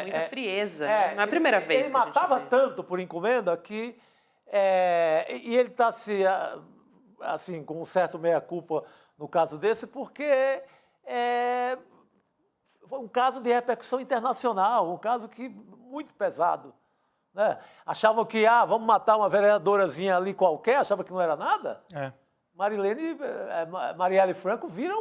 Muita frieza, né? Não é a primeira vez ele que a gente matava vê. tanto por encomenda que... e ele está assim, com um certo meia-culpa no caso desse, porque... foi um caso de repercussão internacional, um caso muito pesado. Né? Achavam que, vamos matar uma vereadorazinha ali qualquer, achavam que não era nada. Marielle Franco vira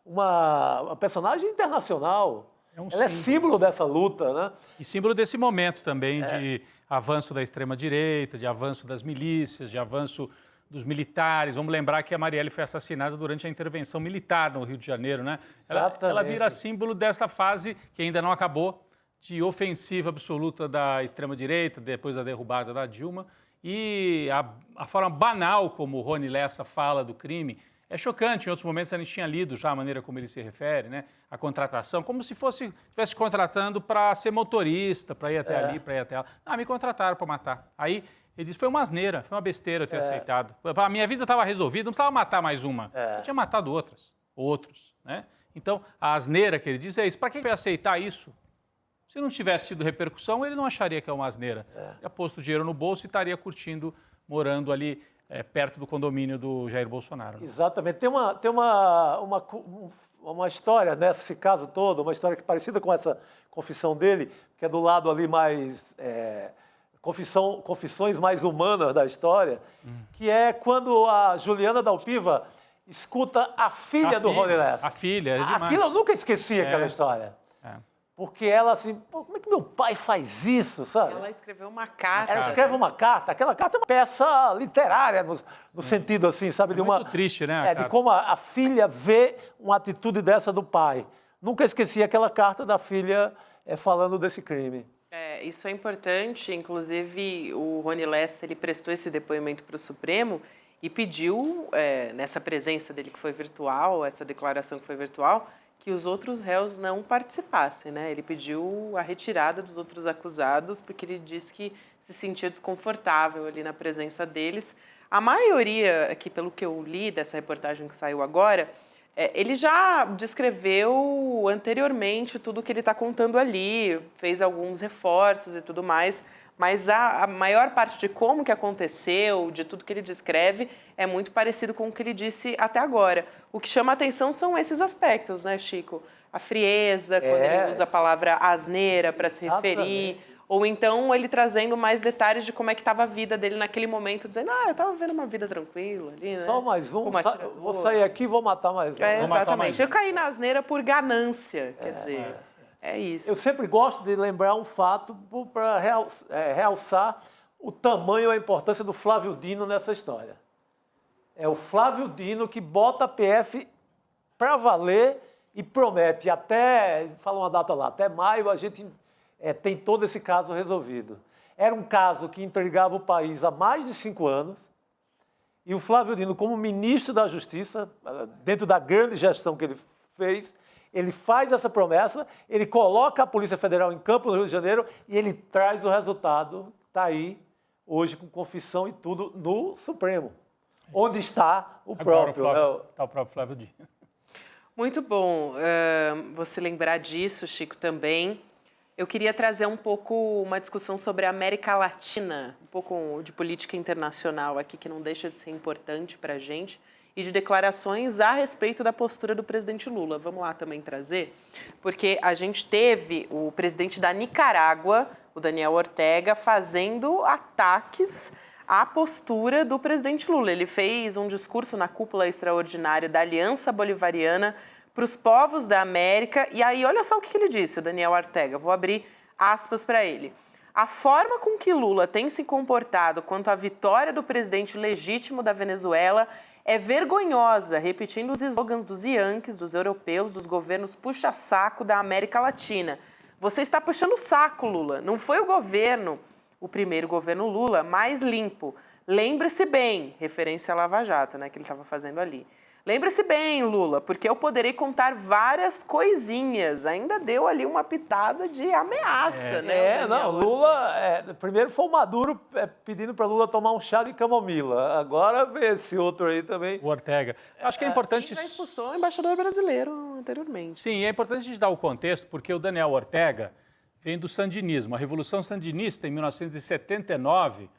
uma personagem internacional. Ela é símbolo dessa luta. Né? E símbolo desse momento também de avanço da extrema-direita, de avanço das milícias, de avanço dos militares. Vamos lembrar que a Marielle foi assassinada durante a intervenção militar no Rio de Janeiro, né? Ela vira símbolo dessa fase que ainda não acabou, de ofensiva absoluta da extrema-direita, depois da derrubada da Dilma. E a forma banal como o Rony Lessa fala do crime é chocante. Em outros momentos a gente tinha lido já a maneira como ele se refere, né? A contratação, como se estivesse contratando para ser motorista, para ir até ali, para ir até lá. Me contrataram para matar. Aí ele disse, foi uma asneira, foi uma besteira eu ter aceitado. A minha vida estava resolvida, não precisava matar mais uma. Eu tinha matado outros, né? Então, a asneira que ele diz é isso. Para que ele vai aceitar isso? Se não tivesse tido repercussão, ele não acharia que é uma asneira. Teria posto o dinheiro no bolso e estaria curtindo, morando ali perto do condomínio do Jair Bolsonaro. Né? Exatamente. Tem uma história nesse caso todo, uma história que é parecida com essa confissão dele, que é do lado ali mais... confissões mais humanas da história, que é quando a Juliana Dalpiva escuta a filha do Rony Lessa. A filha, é demais. Aquilo eu nunca esqueci, aquela história. Porque ela assim, como é que meu pai faz isso, sabe? Ela escreveu uma carta. Ela escreve uma carta, aquela carta é uma peça literária, no sentido assim, sabe? Muito triste, né? De como a filha vê uma atitude dessa do pai. Nunca esqueci aquela carta da filha falando desse crime. Isso é importante, inclusive o Rony Lessa, ele prestou esse depoimento para o Supremo e pediu, nessa presença dele que foi virtual, essa declaração que foi virtual, que os outros réus não participassem, né? Ele pediu a retirada dos outros acusados porque ele disse que se sentia desconfortável ali na presença deles. A maioria, aqui pelo que eu li dessa reportagem que saiu agora, ele já descreveu anteriormente tudo o que ele está contando ali, fez alguns reforços e tudo mais, mas a maior parte de como que aconteceu, de tudo que ele descreve, é muito parecido com o que ele disse até agora. O que chama a atenção são esses aspectos, né, Chico? A frieza, quando ele usa a palavra asneira para se referir, ou então ele trazendo mais detalhes de como é que estava a vida dele naquele momento, dizendo, eu estava vivendo uma vida tranquila ali, né? Só mais um, vou sair aqui e vou matar mais um. Exatamente. Eu caí na asneira por ganância, quer dizer, é isso. Eu sempre gosto de lembrar um fato para realçar o tamanho e a importância do Flávio Dino nessa história. É o Flávio Dino que bota a PF para valer e promete até, fala uma data lá, até maio a gente tem todo esse caso resolvido. Era um caso que intrigava o país há mais de 5 anos, e o Flávio Dino, como ministro da Justiça, dentro da grande gestão que ele fez, ele faz essa promessa, ele coloca a Polícia Federal em campo no Rio de Janeiro e ele traz o resultado, está aí, hoje com confissão e tudo, no Supremo, onde está o próprio Flávio Dino. Muito bom você lembrar disso, Chico, também. Eu queria trazer um pouco uma discussão sobre a América Latina, um pouco de política internacional aqui, que não deixa de ser importante para a gente, e de declarações a respeito da postura do presidente Lula. Vamos lá também trazer, porque a gente teve o presidente da Nicarágua, o Daniel Ortega, fazendo ataques à postura do presidente Lula. Ele fez um discurso na cúpula extraordinária da Aliança Bolivariana para os povos da América, e aí olha só o que ele disse, o Daniel Ortega, vou abrir aspas para ele. A forma com que Lula tem se comportado quanto à vitória do presidente legítimo da Venezuela é vergonhosa, repetindo os slogans dos Yankees, dos europeus, dos governos puxa-saco da América Latina. Você está puxando o saco, Lula. Não foi o primeiro governo Lula, mais limpo. Lembre-se bem, referência à Lava Jato, né, que ele estava fazendo ali. Lembre-se bem, Lula, porque eu poderei contar várias coisinhas. Ainda deu ali uma pitada de ameaça, né? Lula... primeiro foi o Maduro pedindo para Lula tomar um chá de camomila. Agora vê esse outro aí também. O Ortega. Acho que é importante... E já expulsou o embaixador brasileiro anteriormente. Sim, é importante a gente dar o contexto, porque o Daniel Ortega vem do sandinismo. A Revolução Sandinista, em 1979...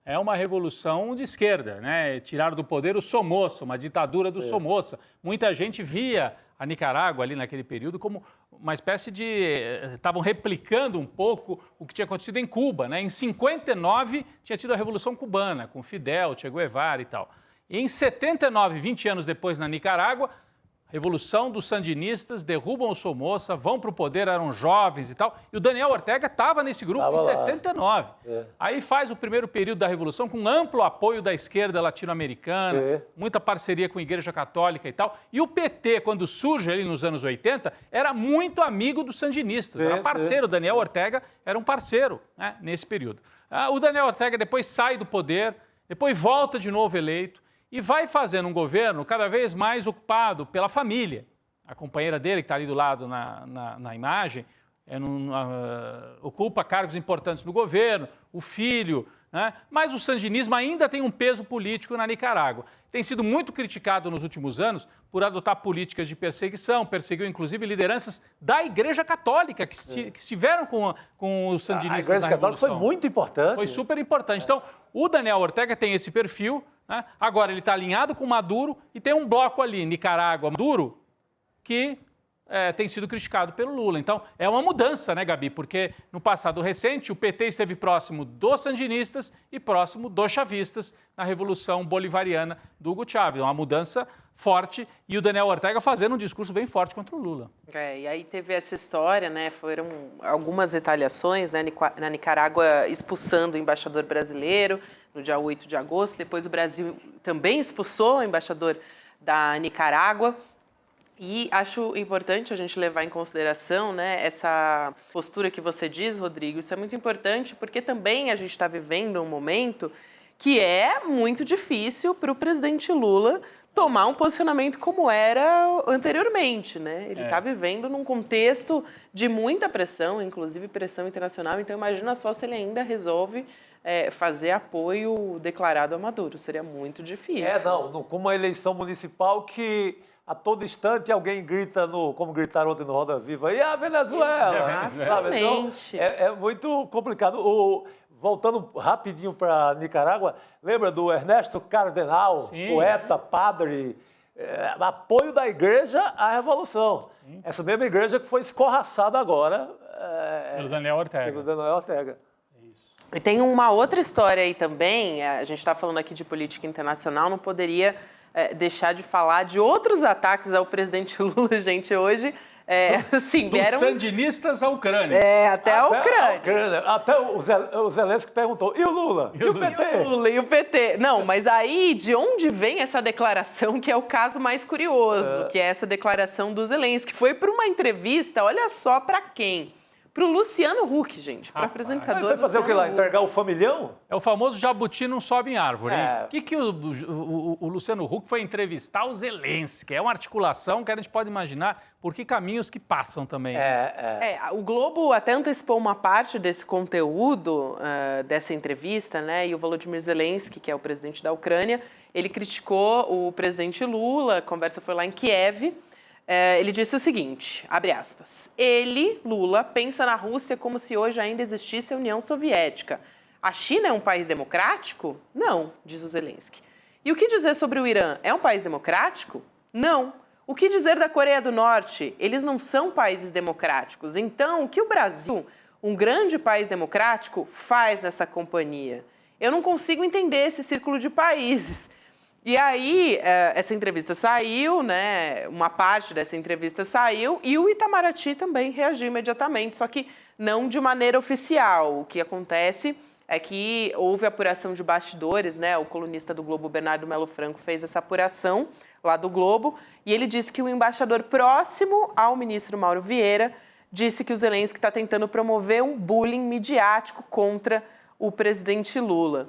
é uma revolução de esquerda, né? Tiraram do poder o Somoza, uma ditadura do Somoza. Muita gente via a Nicarágua ali naquele período como uma espécie de... estavam replicando um pouco o que tinha acontecido em Cuba, né? Em 59 tinha tido a Revolução Cubana, com Fidel, Che Guevara e tal. E em 79, 20 anos depois, na Nicarágua, Revolução dos Sandinistas, derrubam o Somoza, vão para o poder, eram jovens e tal. E o Daniel Ortega estava nesse grupo em 79. Aí faz o primeiro período da Revolução com amplo apoio da esquerda latino-americana, muita parceria com a Igreja Católica e tal. E o PT, quando surge ali nos anos 80, era muito amigo dos sandinistas, era parceiro. O Daniel Ortega era um parceiro, né, nesse período. O Daniel Ortega depois sai do poder, depois volta de novo eleito, e vai fazendo um governo cada vez mais ocupado pela família. A companheira dele, que está ali do lado na imagem, ocupa cargos importantes no governo, o filho, né? Mas o sandinismo ainda tem um peso político na Nicarágua. Tem sido muito criticado nos últimos anos por adotar políticas de perseguição, perseguiu inclusive lideranças da Igreja Católica que estiveram com os sandinistas na Revolução. A Igreja Católica foi muito importante. Foi super importante. Então, o Daniel Ortega tem esse perfil, né? Agora ele está alinhado com Maduro e tem um bloco ali, Nicarágua, Maduro, que tem sido criticado pelo Lula. Então, é uma mudança, né, Gabi? Porque no passado recente, o PT esteve próximo dos sandinistas e próximo dos chavistas na Revolução Bolivariana do Hugo Chávez. Uma mudança forte e o Daniel Ortega fazendo um discurso bem forte contra o Lula. E aí teve essa história, né? Foram algumas retaliações, né? Na Nicarágua expulsando o embaixador brasileiro no dia 8 de agosto. Depois o Brasil também expulsou o embaixador da Nicarágua. E acho importante a gente levar em consideração, né, essa postura que você diz, Rodrigo. Isso é muito importante porque também a gente está vivendo um momento que é muito difícil para o presidente Lula tomar um posicionamento como era anteriormente, né? Ele está vivendo num contexto de muita pressão, inclusive pressão internacional. Então, imagina só se ele ainda resolve fazer apoio declarado a Maduro. Seria muito difícil. Como a eleição municipal que... a todo instante alguém grita, como gritaram ontem no Roda Viva, e a Venezuela? Exatamente. Então, é muito complicado. Voltando rapidinho para Nicarágua, lembra do Ernesto Cardenal, poeta, padre, apoio da igreja à Revolução. Sim. Essa mesma igreja que foi escorraçada agora. Pelo Daniel Ortega. Pelo Daniel Ortega. E tem uma outra história aí também, a gente está falando aqui de política internacional, não poderia deixar de falar de outros ataques ao presidente Lula, gente. Hoje Assim, Dos vieram... sandinistas à Ucrânia. Até a Ucrânia. Até o Zelensky perguntou, e o Lula? E o PT? E o Lula e o PT. Não, mas aí de onde vem essa declaração que é o caso mais curioso, que é essa declaração do Zelensky? Foi para uma entrevista, olha só para quem? Para o Luciano Huck, gente, para o apresentador. Mas vai fazer o que lá? Entregar o familhão? É o famoso jabuti não sobe em árvore, hein? É. O que o Luciano Huck foi entrevistar o Zelensky? É uma articulação que a gente pode imaginar por que caminhos que passam também. O Globo até antecipou uma parte desse conteúdo dessa entrevista, né? E o Volodymyr Zelensky, que é o presidente da Ucrânia, ele criticou o presidente Lula, a conversa foi lá em Kiev. Ele disse o seguinte, abre aspas, ele, Lula, pensa na Rússia como se hoje ainda existisse a União Soviética. A China é um país democrático? Não, diz o Zelensky. E o que dizer sobre o Irã? É um país democrático? Não. O que dizer da Coreia do Norte? Eles não são países democráticos. Então, o que o Brasil, um grande país democrático, faz nessa companhia? Eu não consigo entender esse círculo de países. E aí, essa entrevista saiu, né? Uma parte dessa entrevista saiu e o Itamaraty também reagiu imediatamente, só que não de maneira oficial. O que acontece é que houve apuração de bastidores, né? O colunista do Globo, Bernardo Melo Franco, fez essa apuração lá do Globo e ele disse que o embaixador próximo ao ministro Mauro Vieira disse que o Zelensky está tentando promover um bullying midiático contra o presidente Lula.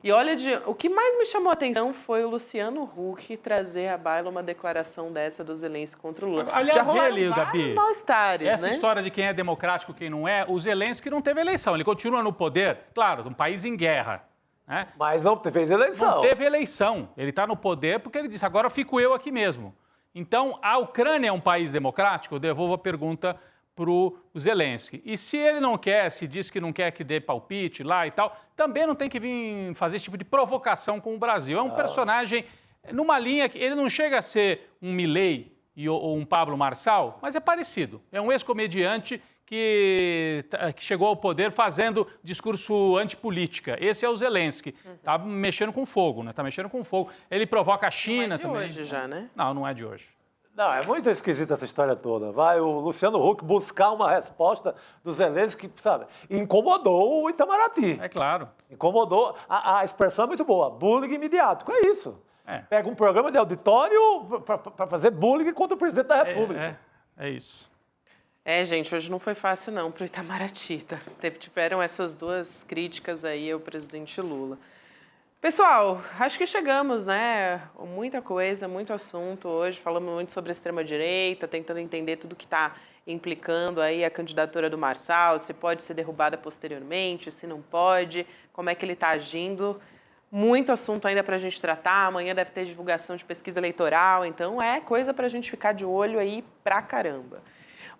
E olha, o que mais me chamou a atenção foi o Luciano Huck trazer à baila uma declaração dessa do Zelensky contra o Lula. Aliás, já rolaram ele, vários Gabi, mal-estares, essa né? história de quem é democrático e quem não é, o Zelensky não teve eleição, ele continua no poder, claro, um país em guerra. Né? Mas não fez eleição. Não teve eleição, ele está no poder porque ele disse, agora fico eu aqui mesmo. Então, a Ucrânia é um país democrático? Eu devolvo a pergunta para o Zelensky. E se ele não quer, se diz que não quer que dê palpite lá e tal, também não tem que vir fazer esse tipo de provocação com o Brasil. É um personagem numa linha que ele não chega a ser um Milei ou um Pablo Marçal, mas é parecido. É um ex-comediante que chegou ao poder fazendo discurso antipolítica. Esse é o Zelensky. Tá mexendo com fogo, né? Tá mexendo com fogo. Ele provoca a China também. Não é de hoje já, né? Não, não é de hoje. Não, é muito esquisita essa história toda. Vai o Luciano Huck buscar uma resposta do Zelensky que, sabe, incomodou o Itamaraty. É claro. Incomodou. A expressão é muito boa. Bullying midiático, é isso. Pega um programa de auditório para fazer bullying contra o presidente da República. É isso. Gente, hoje não foi fácil não para o Itamaraty, tá? Tiveram essas duas críticas aí ao presidente Lula. Pessoal, acho que chegamos, né? Muita coisa, muito assunto hoje. Falamos muito sobre a extrema-direita, tentando entender tudo que está implicando aí a candidatura do Marçal, se pode ser derrubada posteriormente, se não pode, como é que ele está agindo. Muito assunto ainda para a gente tratar. Amanhã deve ter divulgação de pesquisa eleitoral, então é coisa para a gente ficar de olho aí pra caramba.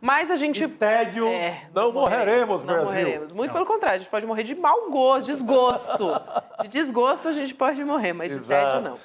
Mas a gente... tédio, não morreremos, Brasil. Não morreremos. Muito pelo contrário, a gente pode morrer de mau gosto, desgosto. De desgosto a gente pode morrer, mas de tédio não.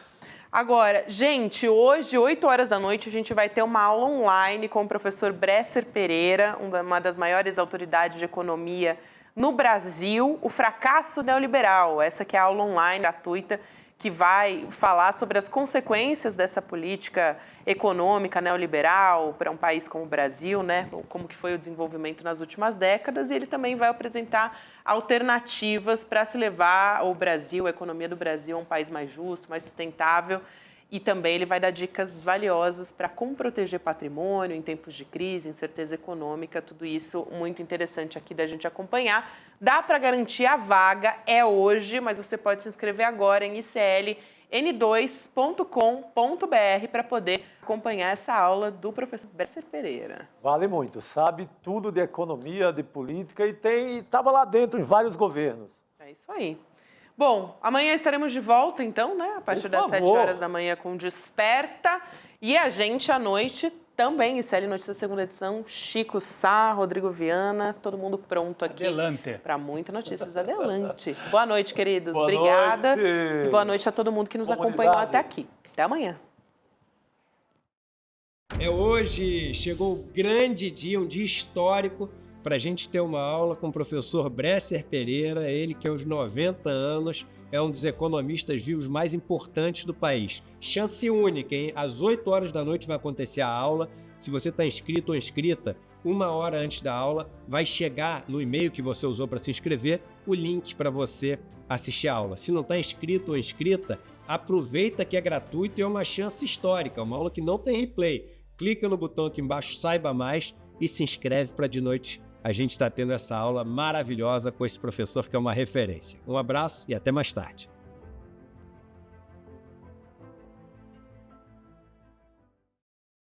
Agora, gente, hoje, 8 horas da noite, a gente vai ter uma aula online com o professor Bresser Pereira, uma das maiores autoridades de economia no Brasil, o fracasso neoliberal. Essa que é a aula online gratuita que vai falar sobre as consequências dessa política econômica neoliberal para um país como o Brasil, né? Como que foi o desenvolvimento nas últimas décadas, e ele também vai apresentar alternativas para se levar o Brasil, a economia do Brasil, a um país mais justo, mais sustentável, e também ele vai dar dicas valiosas para como proteger patrimônio em tempos de crise, incerteza econômica, tudo isso muito interessante aqui da gente acompanhar. Dá para garantir a vaga, é hoje, mas você pode se inscrever agora em icln2.com.br para poder acompanhar essa aula do professor Bresser Pereira. Vale muito, sabe tudo de economia, de política e estava lá dentro em vários governos. É isso aí. Bom, amanhã estaremos de volta, então, né? A partir das 7 horas da manhã com Desperta. E a gente, à noite, também, ICL Notícias segunda edição, Chico Sá, Rodrigo Viana, todo mundo pronto aqui. Adelante. Para muitas notícias. Adelante. Boa noite, queridos. Boa Obrigada. Noite. E boa noite a todo mundo que nos acompanhou até aqui. Até amanhã. Hoje chegou o grande dia, um dia histórico, para a gente ter uma aula com o professor Bresser Pereira, ele que aos 90 anos é um dos economistas vivos mais importantes do país. Chance única, hein? Às 8 horas da noite vai acontecer a aula Se você está inscrito ou inscrita, 1 hora antes da aula vai chegar no e-mail que você usou para se inscrever o link para você assistir a aula. Se não está inscrito ou inscrita, aproveita que é gratuito e é uma chance histórica, uma aula que não tem replay. Clica no botão aqui embaixo, saiba mais e se inscreve para de noite a gente está tendo essa aula maravilhosa com esse professor que é uma referência. Um abraço e até mais tarde.